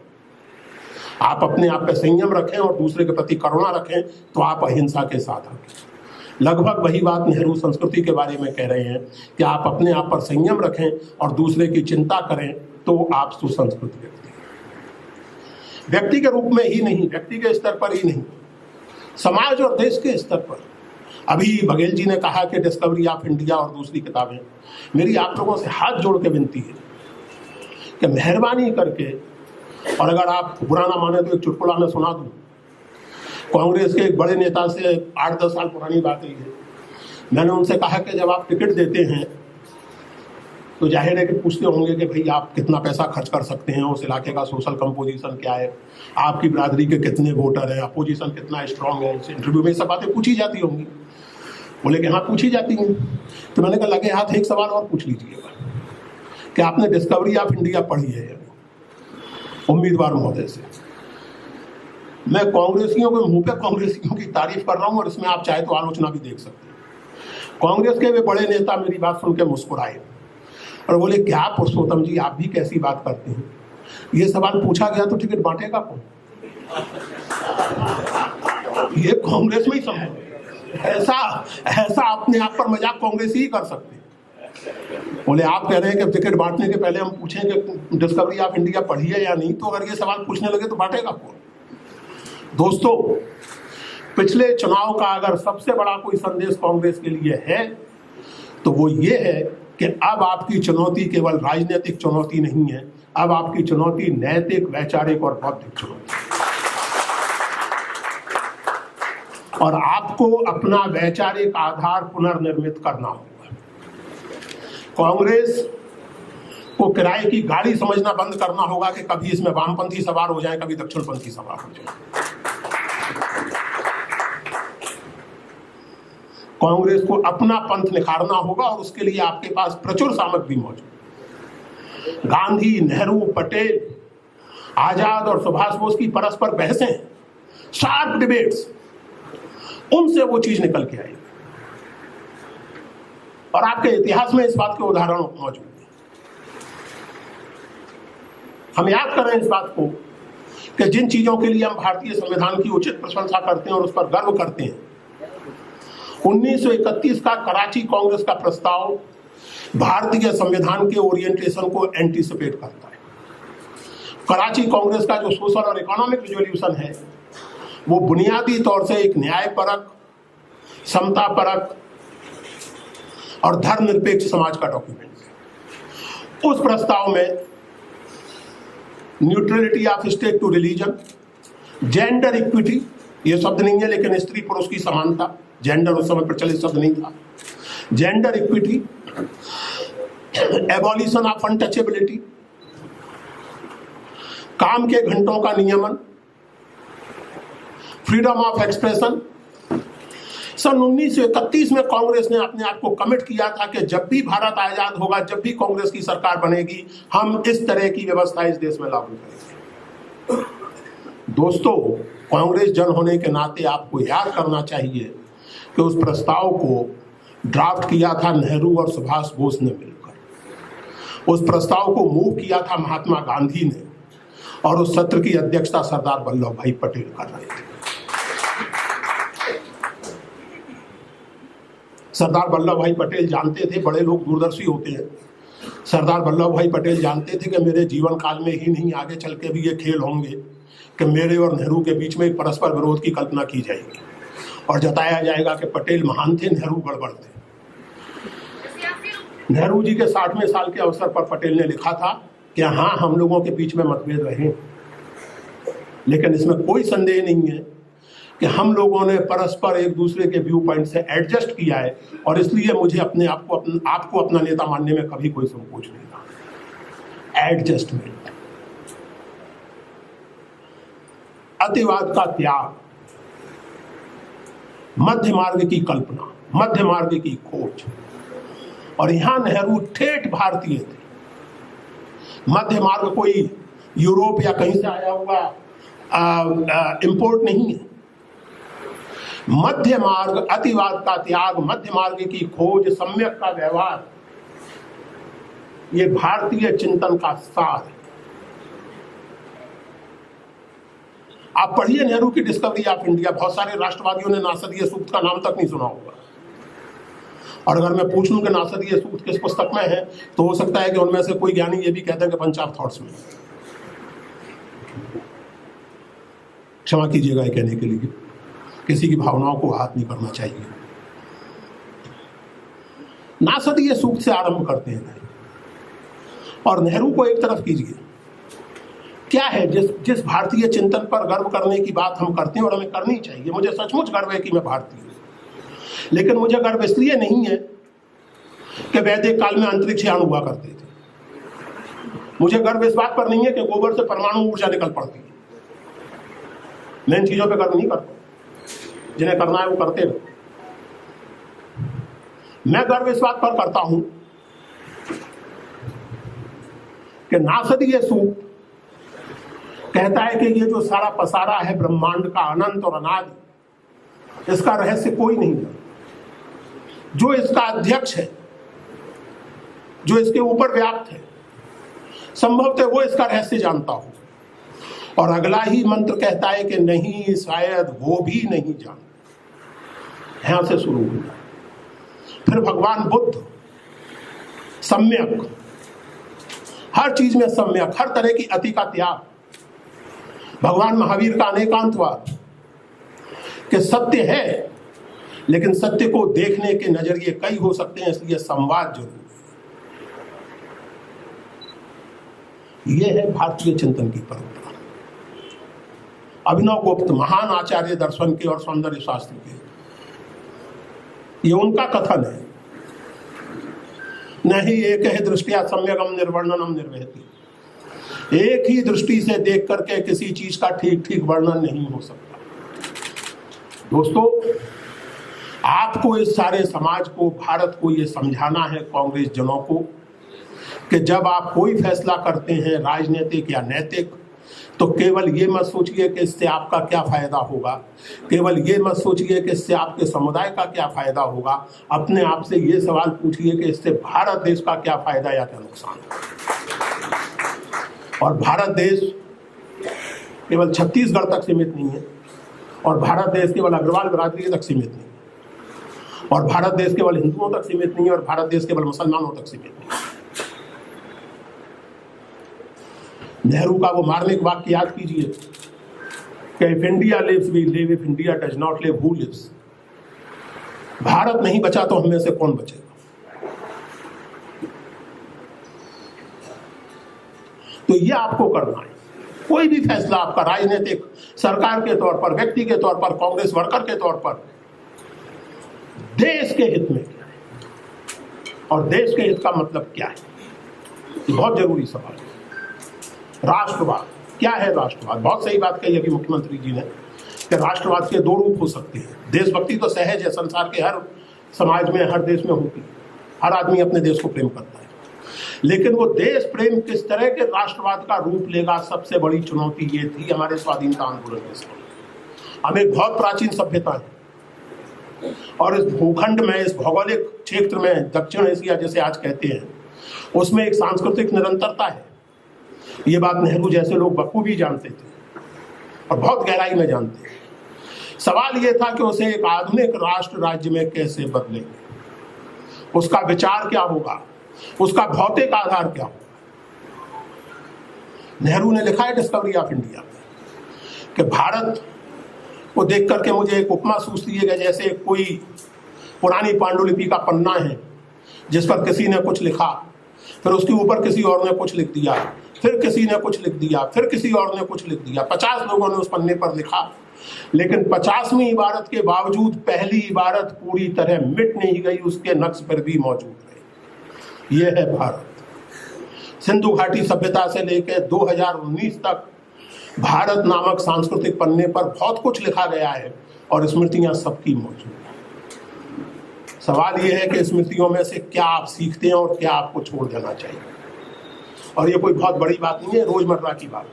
आप अपने आप पे संयम रखें और दूसरे के प्रति करुणा रखें तो आप अहिंसा के साथ हैं। लगभग वही बात नेहरू संस्कृति के बारे में कह रहे हैं कि आप अपने आप पर संयम रखें और दूसरे की चिंता करें तो आप सुसंस्कृत व्यक्ति हैं। व्यक्ति के रूप में ही नहीं, व्यक्ति के स्तर पर ही नहीं, समाज और देश के स्तर पर। अभी बघेल जी ने कहा कि डिस्कवरी ऑफ इंडिया और दूसरी किताबें, मेरी आप लोगों से हाथ जोड़ के विनती है कि मेहरबानी करके, और अगर आप बुरा ना माने तो एक चुटकुला मैं सुना दूं। कांग्रेस के एक बड़े नेता से 8-10 साल पुरानी बात है ये। मैंने उनसे कहा कि जब आप टिकट देते हैं तो जाहिर है कि पूछते होंगे कि भाई आप कितना पैसा खर्च कर सकते हैं, उस इलाके का सोशल कंपोजिशन क्या है, आपकी बिरादरी के कितने वोटर हैं, अपोजिशन कितना स्ट्रांग है। इंटरव्यू में सब बातें पूछी जाती होंगी। बोले कि हाँ पूछी जाती हैं। तो मैंने कहा लगे हाथ एक सवाल और पूछ लीजिएगा कि आपने डिस्कवरी ऑफ इंडिया पढ़ी है या नहीं, उम्मीदवार महोदय से। मैं कांग्रेसियों के मुंह पे कांग्रेसियों की तारीफ कर रहा हूं और इसमें आप चाहे तो आलोचना भी देख सकते हैं। कांग्रेस के वे बड़े नेता मेरी बात सुन के मुस्कुराए और बोले क्या पुरुषोत्तम जी आप भी कैसी बात करते हैं, ये सवाल पूछा गया तो टिकट बांटेगा कौन? ये कांग्रेस में ही संभव है। ऐसा अपने आप पर मजाक कांग्रेस ही कर सकते हैं। बोले आप कह रहे हैं कि टिकट बांटने के पहले हम पूछें कि डिस्कवरी ऑफ इंडिया पढ़ी है या नहीं, तो अगर ये सवाल पूछने लगे तो बांटेगा कौन? दोस्तों, पिछले चुनाव का अगर सबसे बड़ा कोई संदेश कांग्रेस के लिए है तो वो ये है कि अब आपकी चुनौती केवल राजनीतिक चुनौती नहीं है, अब आपकी चुनौती नैतिक, वैचारिक और बौद्धिक चुनौती। और आपको अपना वैचारिक आधार पुनर्निर्मित करना होगा। कांग्रेस को किराए की गाड़ी समझना बंद करना होगा कि कभी इसमें वामपंथी सवार हो जाए, कभी दक्षिणपंथी सवार हो जाए। कांग्रेस को अपना पंथ निखारना होगा और उसके लिए आपके पास प्रचुर सामग्री मौजूद। गांधी, नेहरू, पटेल, आजाद और सुभाष बोस की परस्पर बहसें, शार्प डिबेट्स, उनसे वो चीज निकल के आएगी। और आपके इतिहास में इस बात के उदाहरण मौजूद हैं। हम याद करें इस बात को कि जिन चीजों के लिए हम भारतीय संविधान की उचित प्रशंसा करते हैं और उस पर गर्व करते हैं, 1931 का कराची कांग्रेस का प्रस्ताव भारतीय संविधान के ओरिएंटेशन को एंटीसिपेट करता है। कराची कांग्रेस का जो सोशल और इकोनॉमिक रिजोल्यूशन है वो बुनियादी तौर से एक न्यायपरक, समतापरक और धर्मनिरपेक्ष समाज का डॉक्यूमेंट है। उस प्रस्ताव में neutrality of state to religion, gender equity, ये शब्द नहीं है लेकिन स्त्री पुरुष की समानता, जेंडर उस समय प्रचलित शब्द नहीं था, gender equity, abolition of untouchability, काम के घंटों का नियमन, फ्रीडम ऑफ एक्सप्रेशन। सन 1931 में कांग्रेस ने अपने आप को कमिट किया था कि जब भी भारत आजाद होगा, जब भी कांग्रेस की सरकार बनेगी, हम इस तरह की व्यवस्था इस देश में लागू करेंगे। दोस्तों, कांग्रेस जन होने के नाते आपको याद करना चाहिए कि उस प्रस्ताव को ड्राफ्ट किया था नेहरू और सुभाष बोस ने मिलकर। उस प्रस्ताव को मूव किया था महात्मा गांधी ने और उस सत्र की अध्यक्षता सरदार वल्लभ भाई पटेल कर रहे थे। सरदार वल्लभ भाई पटेल जानते थे, बड़े लोग दूरदर्शी होते हैं, सरदार वल्लभ भाई पटेल जानते थे कि मेरे जीवन काल में ही नहीं, आगे चल के भी ये खेल होंगे कि मेरे और नेहरू के बीच में एक परस्पर विरोध की कल्पना की जाएगी और जताया जाएगा कि पटेल महान थे, नेहरू गड़बड़ थे। नेहरू जी के 60वें साल के अवसर पर पटेल ने लिखा था कि हाँ, हम लोगों के बीच में मतभेद रहे, लेकिन इसमें कोई संदेह नहीं है कि हम लोगों ने परस्पर एक दूसरे के व्यू पॉइंट से एडजस्ट किया है और इसलिए मुझे अपने आपको अपना नेता मानने में कभी कोई संकोच नहीं रहा। एडजस्टमेंट, अतिवाद का त्याग, मध्य मार्ग की कल्पना, मध्य मार्ग की खोज। और यहां नेहरू ठेठ भारतीय थे। मध्य मार्ग कोई यूरोप या कहीं से आया हुआ इंपोर्ट नहीं है। मध्य मार्ग, अतिवाद का त्याग, मध्य मार्ग की खोज, सम्यक का व्यवहार, ये भारतीय चिंतन का सार है। आप पढ़िए नेहरू की डिस्कवरी ऑफ इंडिया, बहुत सारे राष्ट्रवादियों ने नासदीय सूक्त का नाम तक नहीं सुना होगा। और अगर मैं पूछ लूं कि नासदीय सूक्त किस पुस्तक में है, तो हो सकता है कि उनमें से कोई ज्ञानी ये भी कहते हैं कि पंच ऑफ थॉट्स में। क्षमा कीजिएगा ये कहने के लिए, किसी की भावनाओं को हाथ नहीं करना चाहिए। नासदीय सूक्त से आरंभ करते हैं और नेहरू को एक तरफ कीजिए। क्या है जिस भारतीय चिंतन पर गर्व करने की बात हम करते हैं और हमें करनी चाहिए। मुझे सचमुच गर्व है कि मैं भारतीय हूं, लेकिन मुझे गर्व इसलिए नहीं है कि वैदिक काल में अंतरिक्ष यान हुआ करते थे। मुझे गर्व इस बात पर नहीं है कि गोबर से परमाणु ऊर्जा निकल पड़ती है। मैं इन चीजों पर गर्व नहीं करता, जिन्हें करना है वो करते रहो। मैं गर्व इस बात पर करता हूं कि नासदीय सूक्त कहता है कि ये जो सारा पसारा है ब्रह्मांड का अनंत और अनादि, इसका रहस्य कोई नहीं है। जो इसका अध्यक्ष है, जो इसके ऊपर व्याप्त है, संभवतः वो इसका रहस्य जानता हो। और अगला ही मंत्र कहता है कि नहीं, शायद वो भी नहीं जानता। यहां से शुरू हुआ। फिर भगवान बुद्ध, सम्यक, हर चीज में सम्यक, हर तरह की अति का त्याग। भगवान महावीर का अनेकांतवाद कि सत्य है, लेकिन सत्य को देखने के नजरिए कई हो सकते हैं, इसलिए संवाद जरूर। यह है भारतीय चिंतन की परंपरा। अभिनव गुप्त, महान आचार्य दर्शन के और सौंदर्य शास्त्र के, ये उनका कथन है। नहीं एक है दृष्टिया सम्यगम निर्वर्णनम निर्वहति। एक ही दृष्टि से देख करके किसी चीज का ठीक ठीक वर्णन नहीं हो सकता। दोस्तों, आपको, इस सारे समाज को, भारत को ये समझाना है, कांग्रेस जनों को, कि जब आप कोई फैसला करते हैं राजनीतिक या नैतिक, तो केवल ये मत सोचिए कि इससे आपका क्या फायदा होगा, केवल ये मत सोचिए कि इससे आपके समुदाय का क्या फायदा होगा। अपने आप से ये सवाल पूछिए कि इससे भारत देश का क्या फायदा या क्या नुकसान है। और भारत देश केवल छत्तीसगढ़ तक सीमित नहीं है, और भारत देश केवल अग्रवाल बिरादरी तक सीमित नहीं है, और भारत देश केवल हिंदुओं तक सीमित नहीं है, और भारत देश केवल मुसलमानों तक सीमित नहीं है। नेहरू का वो मार्मिक वाक्य याद कीजिए कि if India lives we live, if India does not live who lives. Bharat नहीं बचा तो हम में से कौन बचेगा? तो ये आपको करना है। कोई भी फैसला आपका राजनीतिक, सरकार के तौर पर, व्यक्ति के तौर पर, कांग्रेस वर्कर के तौर पर, देश के हित में क्या है और देश के हित का मतलब क्या है, ये बहुत जरूरी सवाल है। राष्ट्रवाद क्या है? राष्ट्रवाद, बहुत सही बात कही अभी मुख्यमंत्री जी ने कि राष्ट्रवाद के दो रूप हो सकते हैं। देशभक्ति तो सहज है, संसार के हर समाज में, हर देश में होती है, हर आदमी अपने देश को प्रेम करता है। लेकिन वो देश प्रेम किस तरह के राष्ट्रवाद का रूप लेगा, सबसे बड़ी चुनौती ये थी हमारे स्वाधीनता आंदोलन के समय। हम एक बहुत प्राचीन सभ्यता है और इस भूखंड में, इस भौगोलिक क्षेत्र में, दक्षिण एशिया जिसे आज कहते हैं, उसमें एक सांस्कृतिक निरंतरता है। ये बात नेहरू जैसे लोग बखूबी जानते थे और बहुत गहराई में जानते हैं। सवाल ये था कि उसे एक आधुनिक राष्ट्र राज्य में कैसे बदलेंगे, उसका विचार क्या होगा, उसका भौतिक आधार क्या होगा। नेहरू ने लिखा है डिस्कवरी ऑफ इंडिया में कि भारत को देख करके मुझे एक उपमा सूझती है कि जैसे कोई पुरानी पांडुलिपि का पन्ना है जिस पर किसी ने कुछ लिखा, फिर उसके ऊपर किसी और ने कुछ लिख दिया, फिर किसी ने कुछ लिख दिया, फिर किसी और ने कुछ लिख दिया। 50 लोगों ने उस पन्ने पर लिखा, लेकिन 50वीं इबारत के बावजूद पहली इबारत पूरी तरह मिट नहीं गई, उसके नक्श पर भी मौजूद रही। यह है भारत। सिंधु घाटी सभ्यता से लेकर 2019 तक भारत नामक सांस्कृतिक पन्ने पर बहुत कुछ लिखा गया है और स्मृतियां सबकी मौजूद हैं। सवाल यह है कि स्मृतियों में से क्या आप सीखते हैं और क्या आपको छोड़ देना चाहिए। और ये कोई बहुत बड़ी बात नहीं है, रोजमर्रा की बात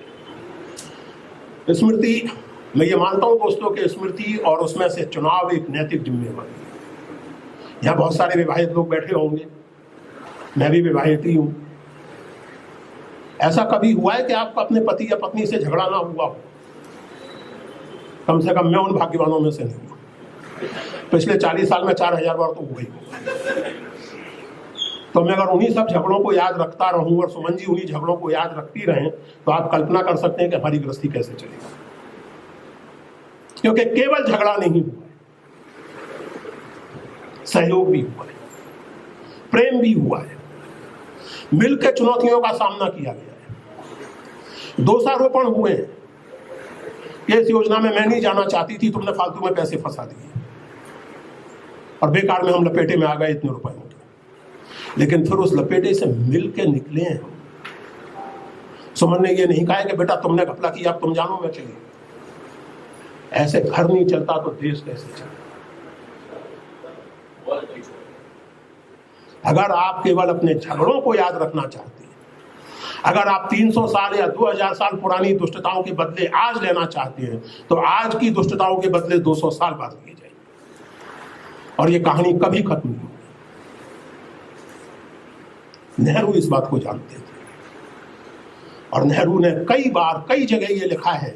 है। स्मृति, मैं ये मानता हूं दोस्तों कि स्मृति और उसमें से चुनाव एक नैतिक जिम्मेवारी है। यहाँ बहुत सारे विवाहित लोग बैठे होंगे, मैं भी विवाहित ही हूं। ऐसा कभी हुआ है कि आपको अपने पति या पत्नी से झगड़ा ना हुआ हो? कम से कम मैं उन भाग्यवानों में से नहीं हूं। पिछले 40 साल में 4000 बार तो हुआ ही। तो मैं अगर उन्हीं सब झगड़ों को याद रखता रहूं और सुमन जी उन्हीं झगड़ों को याद रखती रहें, तो आप कल्पना कर सकते हैं कि हमारी गृहस्थी कैसे चलेगी। क्योंकि केवल झगड़ा नहीं हुआ है, सहयोग भी हुआ है, प्रेम भी हुआ है, मिलकर चुनौतियों का सामना किया गया है। दोषारोपण हुए हैं कि इस योजना में मैं नहीं जाना चाहती थी, तुमने फालतू में पैसे फंसा दिए और बेकार में हम लपेटे में आ गए इतने रुपए में। लेकिन फिर उस लपेटे से मिलकर निकले हैं। सुमन ने ये नहीं कहा कि बेटा तुमने घपला किया, अब तुम जानो मैं चली। ऐसे घर नहीं चलता तो देश कैसे चलता? अगर आप केवल अपने झगड़ों को याद रखना चाहते हैं, अगर आप 300 साल या 2000 साल पुरानी दुष्टताओं के बदले आज लेना चाहते हैं, तो आज की दुष्टताओं के बदले 200 साल बाद लिए जाएंगे और ये कहानी कभी खत्म नहीं होगी। नेहरू इस बात को जानते थे और नेहरू ने कई बार कई जगह ये लिखा है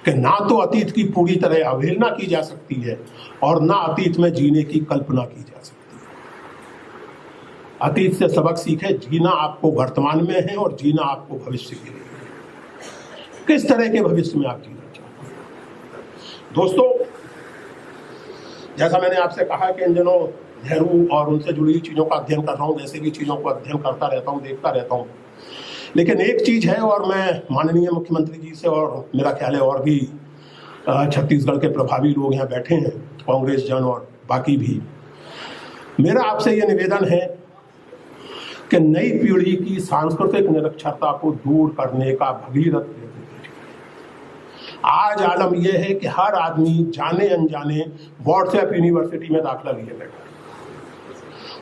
कि ना तो अतीत की पूरी तरह अवहेलना की जा सकती है और ना अतीत में जीने की कल्पना की जा सकती है। अतीत से सबक सीखे, जीना आपको वर्तमान में है और जीना आपको भविष्य के लिए है। किस तरह के भविष्य में आप जीना चाहते हैं? दोस्तों, जैसा मैंने आपसे कहा कि इन दिनों नेहरू और उनसे जुड़ी चीज़ों का अध्ययन कर रहा हूँ, वैसे भी चीज़ों को अध्ययन करता रहता हूँ, देखता रहता हूँ। लेकिन एक चीज़ है, और मैं माननीय मुख्यमंत्री जी से और मेरा ख्याल है और भी छत्तीसगढ़ के प्रभावी लोग यहाँ बैठे हैं, कांग्रेस जन और बाकी भी, मेरा आपसे ये निवेदन है कि नई पीढ़ी की सांस्कृतिक निरक्षरता को दूर करने का भगीरथ प्रयत्न कीजिए। आज आलम यह है कि हर आदमी जाने अनजाने व्हाट्सएप यूनिवर्सिटी में दाखिला लिए बैठा है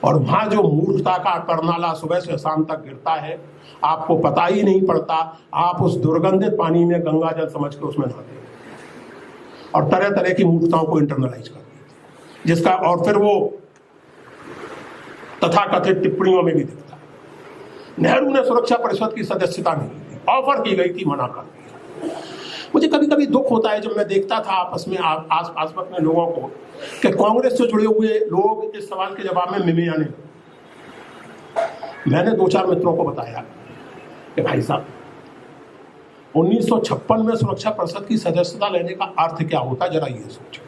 और वहाँ जो मूर्खता का करनाला सुबह से शाम तक गिरता है, आपको पता ही नहीं पड़ता। आप उस दुर्गंधित पानी में गंगा जल समझ के उसमें नहाते हैं और तरह तरह की मूर्खताओं को इंटरनलाइज कर देते हैं, जिसका और फिर वो तथाकथित टिप्पणियों में भी दिखता है। नेहरू ने सुरक्षा परिषद की सदस्यता नहीं दी, ऑफर की गई थी, मना कर दिया। मुझे कभी कभी दुख होता है जब मैं देखता था आपस में आस में लोगों को कि कांग्रेस से जुड़े हुए लोग इस सवाल के जवाब में मिमे आने लगे। मैंने 2-4 मित्रों को बताया कि भाई साहब, 1956 में सुरक्षा परिषद की सदस्यता लेने का अर्थ क्या होता, जरा ये सोचो।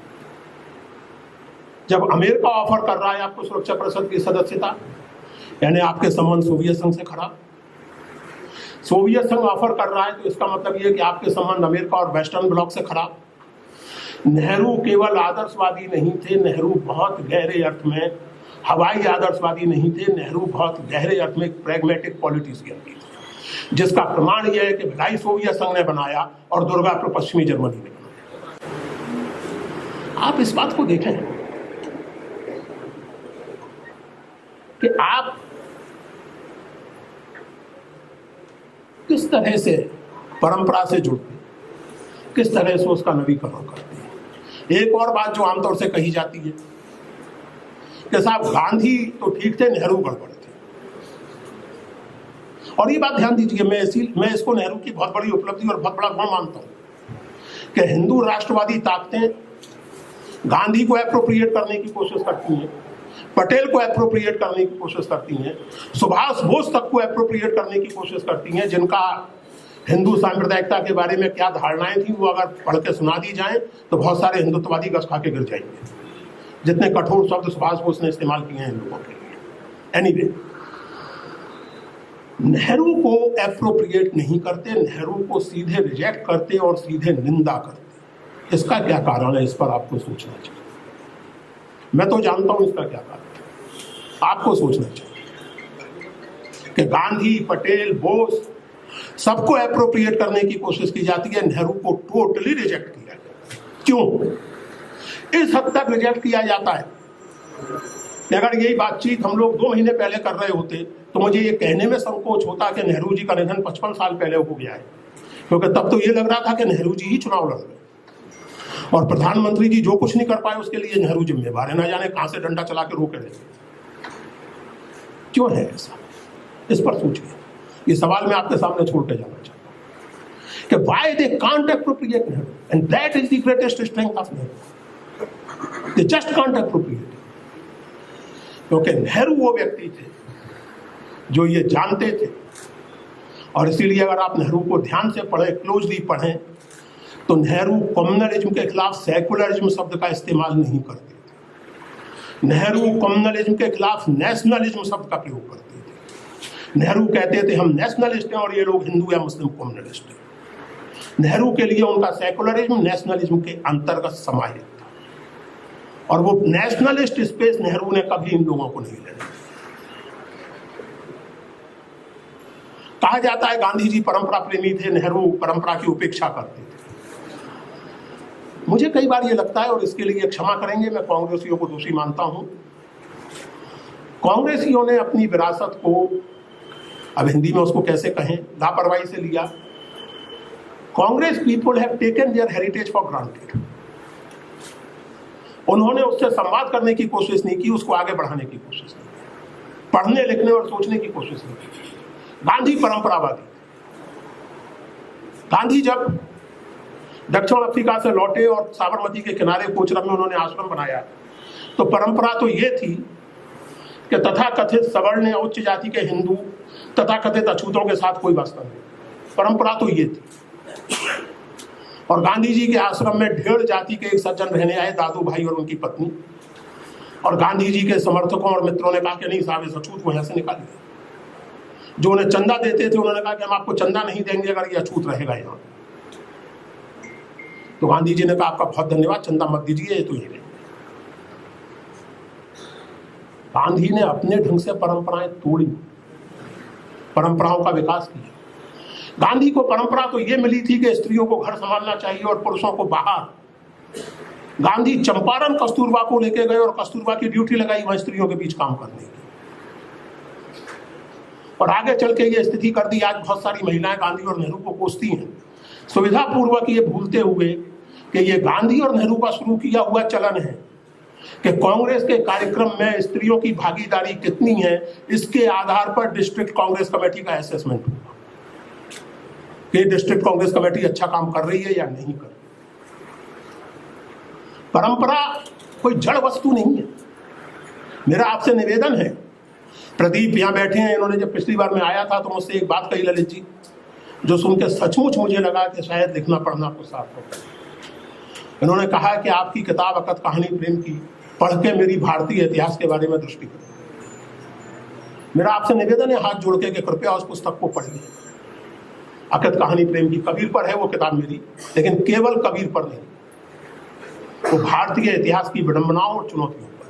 जब अमेरिका ऑफर कर रहा है आपको सुरक्षा परिषद की सदस्यता, यानी आपके संबंध सोवियत संघ से खराब। सोवियत संघ ऑफर कर रहा है तो इसका मतलब यह कि आपके संबंध अमेरिका और वेस्टर्न ब्लॉक से खराब। नेहरू केवल आदर्शवादी नहीं थे, नेहरू बहुत गहरे अर्थ में हवाई आदर्शवादी नहीं थे, नेहरू बहुत गहरे अर्थ में प्रैग्मेटिक पॉलिटिशियन भी थे, जिसका प्रमाण यह है कि भिलाई सोवियत संघ ने बनाया और दुर्गापुर पश्चिमी जर्मनी ने बनाया। आप इस बात को देखें कि आप किस तरह से परंपरा से जुड़ते, किस तरह से उसका नवीकरण करते हैं। एक और बात जो आमतौर से कही जाती है कि साहब गांधी तो ठीक थे, नेहरू गड़बड़ थे। और ये बात ध्यान दीजिए, मैं इसको नेहरू की बहुत बड़ी उपलब्धि और बहुत बड़ा गुण मानता हूं कि हिंदू राष्ट्रवादी ताकतें गांधी को एप्रोप्रिएट करने की कोशिश करती हैं, पटेल को एप्रोप्रिएट करने की कोशिश करती हैं, सुभाष बोस तक को एप्रोप्रिएट करने की कोशिश करती हैं, जिनका हिंदू सांप्रदायिकता के बारे में क्या धारणाएं थी वो अगर पढ़ के सुना दी जाएं तो बहुत सारे हिंदुत्ववादी गस खा के गिर जाएंगे, जितने कठोर शब्द सुभाष बोस ने इस्तेमाल किए हैं इन लोगों के लिए। एनीवे, नेहरू को एप्रोप्रिएट नहीं करते, नेहरू को सीधे रिजेक्ट करते और सीधे निंदा करते। इसका क्या कारण है, इस पर आपको सोचना चाहिए। मैं तो जानता हूं इसका क्या कारण है, आपको सोचना चाहिए कि गांधी, पटेल, बोस सबको एप्रोप्रिएट करने की कोशिश की जाती है, नेहरू को टोटली रिजेक्ट किया जाता है। क्यों इस हद तक रिजेक्ट किया जाता है कि अगर यही बातचीत हम लोग 2 महीने पहले कर रहे होते तो मुझे ये कहने में संकोच होता कि नेहरू जी का निधन 55 साल पहले हो गया है, क्योंकि तब तो ये लग रहा था कि नेहरू जी ही चुनाव लड़ रहे और प्रधानमंत्री जी जो कुछ नहीं कर पाए उसके लिए नेहरू जिम्मेवार है, ना जाने कहां से डंडा चला के रोके रहे। क्यों है ऐसा, इस पर सोचिए। ये सवाल मैं आपके सामने छोड़ के जाना चाहता हूं कि why they can't appropriate Nehru, and that is the greatest strength of Nehru. They just can't appropriate. क्योंकि नेहरू वो व्यक्ति थे जो ये जानते थे, और इसीलिए अगर आप नेहरू को ध्यान से पढ़ें, क्लोजली पढ़ें, तो नेहरू कम्युनलिज्म के खिलाफ सेकुलरिज्म शब्द का इस्तेमाल नहीं करते थे। नेहरू कम्युनलिज्म के खिलाफ नेशनलिज्म शब्द का प्रयोग करते थे। नेहरू कहते थे हम नेशनलिस्ट हैं और ये लोग हिंदू या मुस्लिम कम्युनलिस्ट हैं। नेहरू के लिए उनका सेकुलरिज्म नेशनलिज्म के अंतर्गत समाहित था, और वो नेशनलिस्ट स्पेस नेहरू ने कभी इन लोगों को नहीं लेना। कहा जाता है गांधी जी परंपरा प्रेमी थे, नेहरू परंपरा की उपेक्षा करते थे। मुझे कई बार ये लगता है, और इसके लिए क्षमा करेंगे, मैं कांग्रेसियों को दोषी मानता हूं। कांग्रेसियों ने अपनी विरासत को, अब हिंदी में उसको कैसे कहें, लापरवाही से लिया। Congress people have taken their heritage for granted. उन्होंने उससे संवाद करने की कोशिश नहीं की, उसको आगे बढ़ाने की कोशिश नहीं की, पढ़ने लिखने और सोचने की कोशिश नहीं की। गांधी परंपरावादी। गांधी जब दक्षिण अफ्रीका से लौटे और साबरमती के किनारे कोचरब में उन्होंने आश्रम बनाया, तो परंपरा तो ये थी कि तथाकथित सवर्ण या उच्च जाति के हिंदू तथाकथित अछूतों के साथ कोई वास्ता नहीं। परंपरा तो ये थी। और गांधी जी के आश्रम में 1.5 जाति के एक सज्जन रहने आए, दादू भाई और उनकी पत्नी। और गांधी जी के समर्थकों और मित्रों ने कहा कि नहीं साहब, इस अछूत को यहां से निकालिए। जो उन्हें चंदा देते थे उन्होंने कहा कि हम आपको चंदा नहीं देंगे अगर ये अछूत रहेगा यहाँ। तो गांधी जी ने कहा आपका बहुत धन्यवाद, चंदा मत दीजिए, ये तो ये। गांधी ने अपने ढंग से परंपराएं तोड़ी, परंपराओं का विकास किया। गांधी को परंपरा तो ये मिली थी कि स्त्रियों को घर संभालना चाहिए और पुरुषों को बाहर। गांधी चंपारण कस्तूरबा को लेके गए और कस्तूरबा की ड्यूटी लगाई वहां स्त्रियों के बीच काम करने की, और आगे चल के ये स्थिति कर दी। आज बहुत सारी महिलाएं गांधी और नेहरू को कोसती हैं, सुविधा पूर्वक ये भूलते हुए कि ये गांधी और नेहरू का शुरू किया हुआ चलन है कि कांग्रेस के कार्यक्रम में स्त्रियों की भागीदारी कितनी है, इसके आधार पर डिस्ट्रिक्ट कांग्रेस कमेटी का असेसमेंट होगा कि डिस्ट्रिक्ट कांग्रेस कमेटी अच्छा काम कर रही है या नहीं कर रही। परंपरा कोई जड़ वस्तु नहीं है। मेरा आपसे निवेदन है, प्रदीप यहां बैठे हैं, इन्होंने जब पिछली बार में आया था तो मुझसे एक बात कही ललित जी जो सुन के सचमुच मुझे लगा कि शायद लिखना पढ़ना कुछ साफ होगा। इन्होंने कहा कि आपकी किताब अकथ कहानी प्रेम की पढ़ के मेरी भारतीय इतिहास के बारे में दृष्टि करो। मेरा आपसे निवेदन है हाथ जोड़ के कि कृपया उस पुस्तक को पढ़िए। अकथ कहानी प्रेम की कबीर पर है वो किताब मेरी, लेकिन केवल कबीर पर नहीं, वो भारतीय इतिहास की विडंबनाओं और चुनौतियों पर।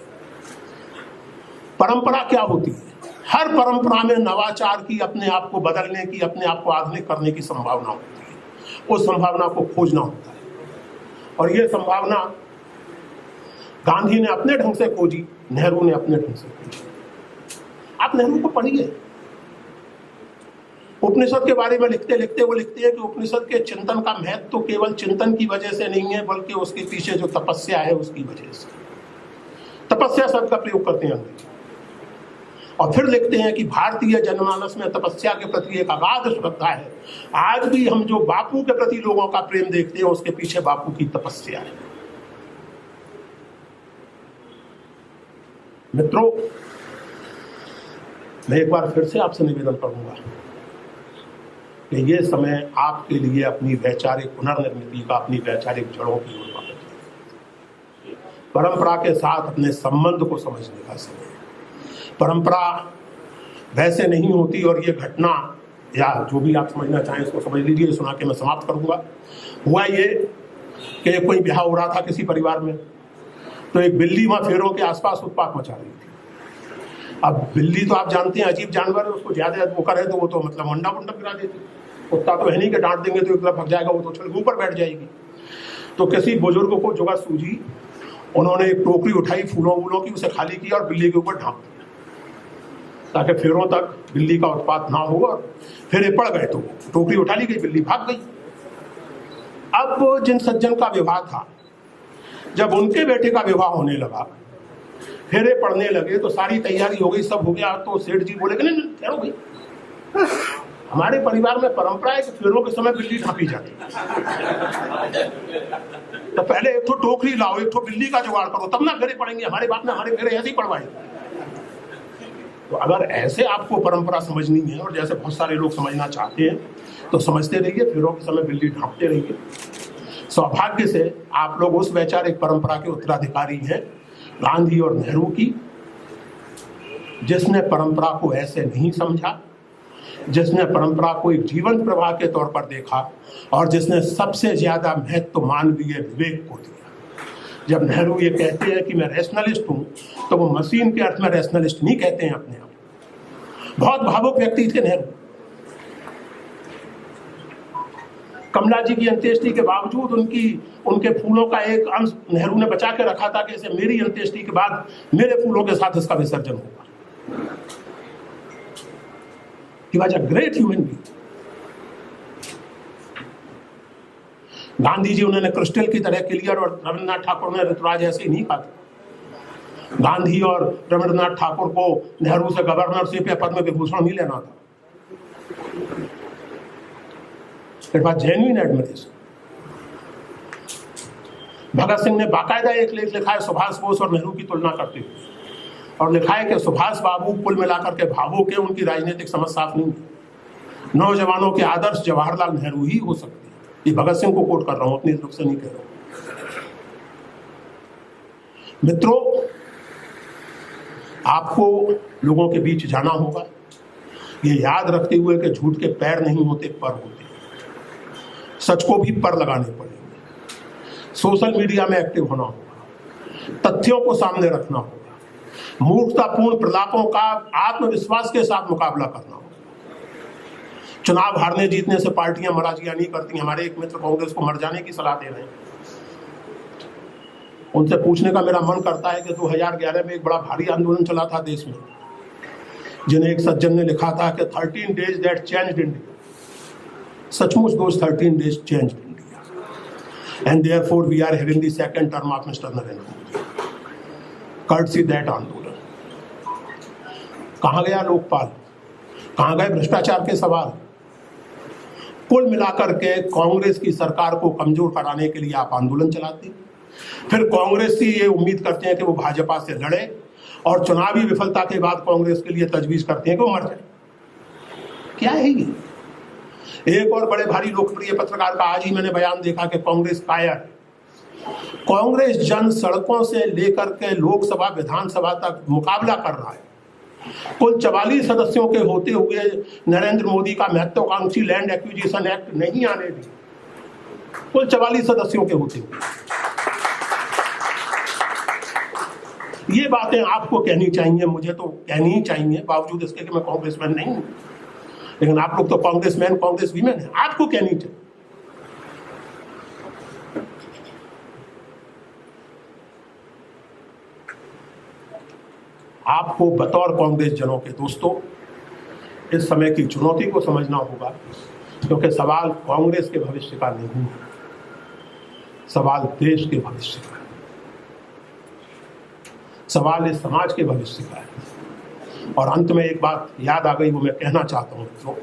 परंपरा क्या होती है? हर परंपरा में नवाचार की, अपने आप को बदलने की, अपने आप को आधुनिक करने की संभावना होती है। उस संभावना को खोजना होता है, और ये संभावना गांधी ने अपने ढंग से खोजी, नेहरू ने अपने ढंग से खोजी। आप नेहरू को पढ़िए। उपनिषद के बारे में लिखते लिखते वो लिखते हैं कि उपनिषद के चिंतन का महत्व तो केवल चिंतन की वजह से नहीं है, बल्कि उसके पीछे जो तपस्या है उसकी वजह से। तपस्या शब्द का प्रयोग करते हैं अंग्रेजी। और फिर लिखते हैं कि भारतीय जनमानस में तपस्या के प्रति एक अगाध श्रद्धा है। आज भी हम जो बापू के प्रति लोगों का प्रेम देखते हैं, उसके पीछे बापू की तपस्या है। मित्रों, मैं एक बार फिर से आपसे निवेदन करूंगा कि ये समय आपके लिए अपनी वैचारिक पुनर्निर्मिति का, अपनी वैचारिक जड़ों की ओर वापस, परंपरा के साथ अपने संबंध को समझने का समय। परंपरा वैसे नहीं होती, और ये घटना या जो भी आप समझना चाहें इसको समझ लीजिए, सुना के मैं समाप्त करूंगा। हुआ ये कि कोई ब्याह हो रहा था किसी परिवार में, तो एक बिल्ली वहां फेरों के आसपास उत्पात मचा रही थी। अब बिल्ली तो आप जानते हैं अजीब जानवर है, उसको ज्यादा वो करे तो वो तो मतलब मुंडा मुंडा गिरा देती। कुत्ता तो है नहीं कि डांट देंगे तो एक तरफ भाग जाएगा, वो तो चल ऊपर बैठ जाएगी। तो किसी बुजुर्ग को जुगाड़ सूझी, उन्होंने एक टोकरी उठाई फूलों वूलों की, उसे खाली किया और बिल्ली के ऊपर ढांप दिया ताकि फेरों तक बिल्ली का उत्पात ना हो। और फेरे पड़ गए तो टोकरी उठा ली गई, बिल्ली भाग गई। अब जिन सज्जन का विवाह था, जब उनके बेटे का विवाह होने लगा, फेरे पड़ने लगे, तो सारी तैयारी हो गई, सब हो गया, तो सेठ जी बोले कि नहीं ठहरो भाई, हमारे परिवार में परंपरा है कि फेरों के समय बिल्ली ढांपी जाती है, तो पहले एक तो टोकरी लाओ, एक तो बिल्ली का जुगाड़ करो, तब ना फेरे पड़ेंगे। हमारे बात में हमारे फेरे ऐसे ही पड़वाए। तो अगर ऐसे आपको परंपरा समझनी है, और जैसे बहुत सारे लोग समझना चाहते हैं, तो समझते रहिए, फेरों के समय बिल्ली ढांपते रहिए। सौभाग्य से आप लोग उस वैचारिक परंपरा के उत्तराधिकारी हैं, गांधी और नेहरू की, जिसने परंपरा को ऐसे नहीं समझा, जिसने परंपरा को एक जीवंत प्रवाह के तौर पर देखा, और जिसने सबसे ज्यादा महत्व मानवीय विवेक को दिया। जब नेहरू ये कहते हैं कि मैं रैशनलिस्ट हूं, तो वो मशीन के अर्थ में रैशनलिस्ट नहीं कहते हैं अपने आप। बहुत भावुक व्यक्ति थे नेहरू। कमला जी की अंत्येष्टि के बावजूद उनके फूलों का एक अंश नेहरू ने बचा के रखा था कि इसे मेरी अंत्येष्टि के बाद मेरे फूलों के साथ इसका विसर्जन होगा। He was a great human being. Gandhi ji उन्होंने क्रिस्टल की तरह क्लियर, और रविन्द्रनाथ ठाकुर ने ऋतुराज ऐसे ही नहीं कहा था। गांधी और रविन्द्रनाथ ठाकुर को नेहरू से गवर्नरशिप या पद्म विभूषण नहीं लेना था। It was genuine admiration. Bhagat Singh ने बाकायदा एक लेख लिखा है सुभाष बोस और नेहरू की तुलना करते हुए, और लिखा है कि सुभाष बाबू कुल मिलाकर के भावुक है, उनकी राजनीतिक समझ साफ नहीं है। नौजवानों के आदर्श जवाहरलाल नेहरू ही हो सकते हैं। ये भगत सिंह को कोट कर रहा हूं, अपनी तरफ से नहीं कह रहा हूं। मित्रों, आपको लोगों के बीच जाना होगा, ये याद रखते हुए कि झूठ के पैर नहीं होते, पर होते। सच को भी पर लगाने पड़ेंगे। सोशल मीडिया में एक्टिव होना होगा, तथ्यों को सामने रखना होगा, मूर्खतापूर्ण प्रलापों का आत्मविश्वास के साथ मुकाबला करना होगा। चुनाव हारने जीतने से पार्टियां मराजियां नहीं करती। हमारे एक मित्र कांग्रेस को मर जाने की सलाह दे रहे हैं। उनसे पूछने का मेरा मन करता है कि 2011 में एक बड़ा भारी आंदोलन चला था देश में, जिन्हें एक सज्जन ने लिखा था कि 13 days that changed India. सचमुच those 13 days changed India, and therefore we are having the second term of Mr. Narendra Modi. Courtesy that आंदोलन। कहाँ गया लोकपाल, कहाँ गए भ्रष्टाचार के सवाल? कुल मिलाकर के कांग्रेस की सरकार को कमजोर कराने के लिए आप आंदोलन चलाते हैं, फिर कांग्रेस से ये उम्मीद करते हैं कि वो भाजपा से लड़े, और चुनावी विफलता के बाद कांग्रेस के लिए तजवीज करते हैं कि वो मर जाए। क्या है ये? एक और बड़े भारी लोकप्रिय पत्रकार का आज ही मैंने बयान देखा कि कांग्रेस कायर, कांग्रेस जन सड़कों से लेकर के लोकसभा विधानसभा तक मुकाबला कर रहा है। कुल 44 सदस्यों के होते हुए नरेंद्र मोदी का महत्वाकांक्षी लैंड एक्विजिशन एक्ट नहीं आने दी, कुल 44 सदस्यों के होते हुए। ये बातें आपको कहनी चाहिए, मुझे तो कहनी ही चाहिए, बावजूद इसके कि मैं कांग्रेसमैन नहीं हूं, लेकिन आप लोग तो कांग्रेसमैन कांग्रेस वीमेन है, आपको कहनी चाहिए। आपको बतौर कांग्रेस जनों के दोस्तों इस समय की चुनौती को समझना होगा, क्योंकि सवाल कांग्रेस के भविष्य का नहीं है, सवाल देश के भविष्य का है, सवाल इस समाज के भविष्य का है। और अंत में एक बात याद आ गई, वो मैं कहना चाहता हूं। तो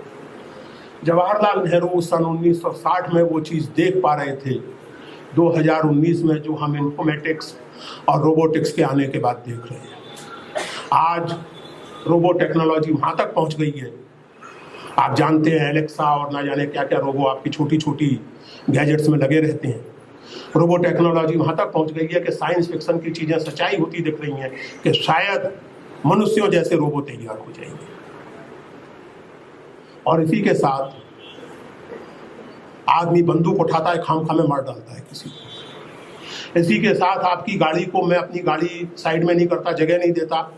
जवाहरलाल नेहरू सन 1960 में वो चीज देख पा रहे थे, 2019 में जो हम इन्फॉर्मेटिक्स और रोबोटिक्स के आने के बाद देख रहे हैं। आज रोबो टेक्नोलॉजी वहां तक पहुंच गई है, आप जानते हैं एलेक्सा और ना जाने क्या क्या रोबो आपकी छोटी छोटी गैजेट्स में लगे रहते हैं। रोबो टेक्नोलॉजी वहां तक पहुंच गई है कि साइंस फिक्शन की चीजें सच्चाई होती दिख रही हैं कि शायद मनुष्यों जैसे रोबो तैयार हो जाएंगे। और इसी के साथ आदमी बंदूक उठाता है, खामखा में मार डालता है किसी को। इसी के साथ आपकी गाड़ी को, मैं अपनी गाड़ी साइड में नहीं करता, जगह नहीं देता,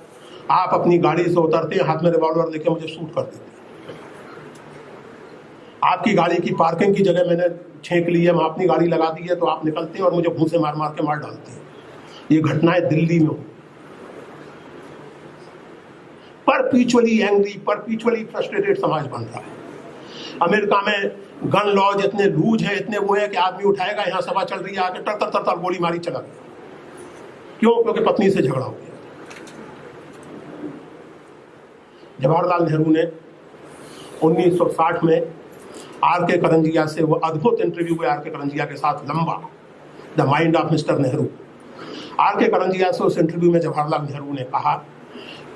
आप अपनी गाड़ी से उतरते हैं, हाथ में रिवॉल्वर लेके मुझे शूट कर देते हैं। आपकी गाड़ी की पार्किंग की जगह मैंने छेंक ली है, मैं अपनी गाड़ी लगा दी है, तो आप निकलते हैं और मुझे घूंसे मार मार के मार डालते हैं। ये घटनाएं दिल्ली में हुई। परपीचुअली एंग्री, परपीचुअली फ्रस्ट्रेटेड समाज बन रहा है। अमेरिका में गन लॉज इतने लूज है, इतने वो है कि आदमी उठाएगा, यहाँ सभा चल रही है, आके तर तर तर तर गोली मारी चला गया। क्यों? क्योंकि पत्नी से झगड़ा हो गया। जवाहरलाल नेहरू ने 1960 में आर के करंजिया से, वो अद्भुत इंटरव्यू हुए आर के करंजिया के साथ, लंबा, the mind of mister Nehru. R K Karanjia से उस इंटरव्यू में जवाहरलाल नेहरू ने कहा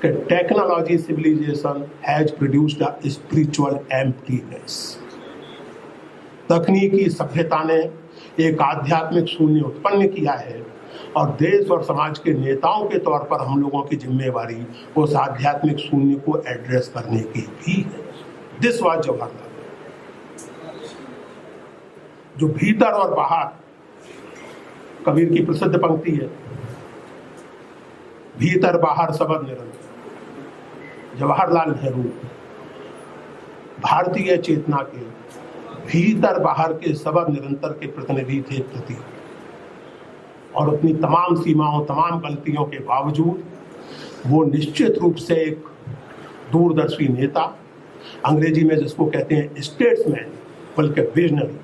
कि technology civilization has produced a spiritual emptiness. तकनीकी सभ्यता ने एक आध्यात्मिक शून्य उत्पन्न किया है और देश और समाज के नेताओं के तौर पर हम लोगों की जिम्मेवारी उस आध्यात्मिक शून्य को एड्रेस करने की भी है। This was Jawaharlal. जो भीतर और बाहर, कबीर की प्रसिद्ध पंक्ति है, भीतर बाहर सबद निरंतर। जवाहरलाल नेहरू भारतीय चेतना के भीतर बाहर के सबद निरंतर के प्रतिनिधि थे, प्रतीक। और अपनी तमाम सीमाओं, तमाम गलतियों के बावजूद वो निश्चित रूप से एक दूरदर्शी नेता, अंग्रेजी में जिसको कहते हैं स्टेट्समैन, बल्कि विजनरी,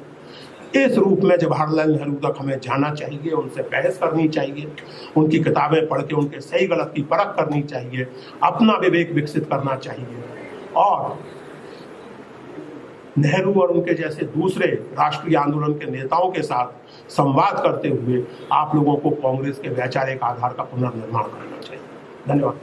इस रूप में जवाहरलाल नेहरू तक हमें जाना चाहिए, उनसे बहस करनी चाहिए, उनकी किताबें पढ़ के उनके सही गलत की परख करनी चाहिए, अपना विवेक विकसित करना चाहिए और नेहरू और उनके जैसे दूसरे राष्ट्रीय आंदोलन के नेताओं के साथ संवाद करते हुए आप लोगों को कांग्रेस के वैचारिक आधार का पुनर्निर्माण करना चाहिए। धन्यवाद।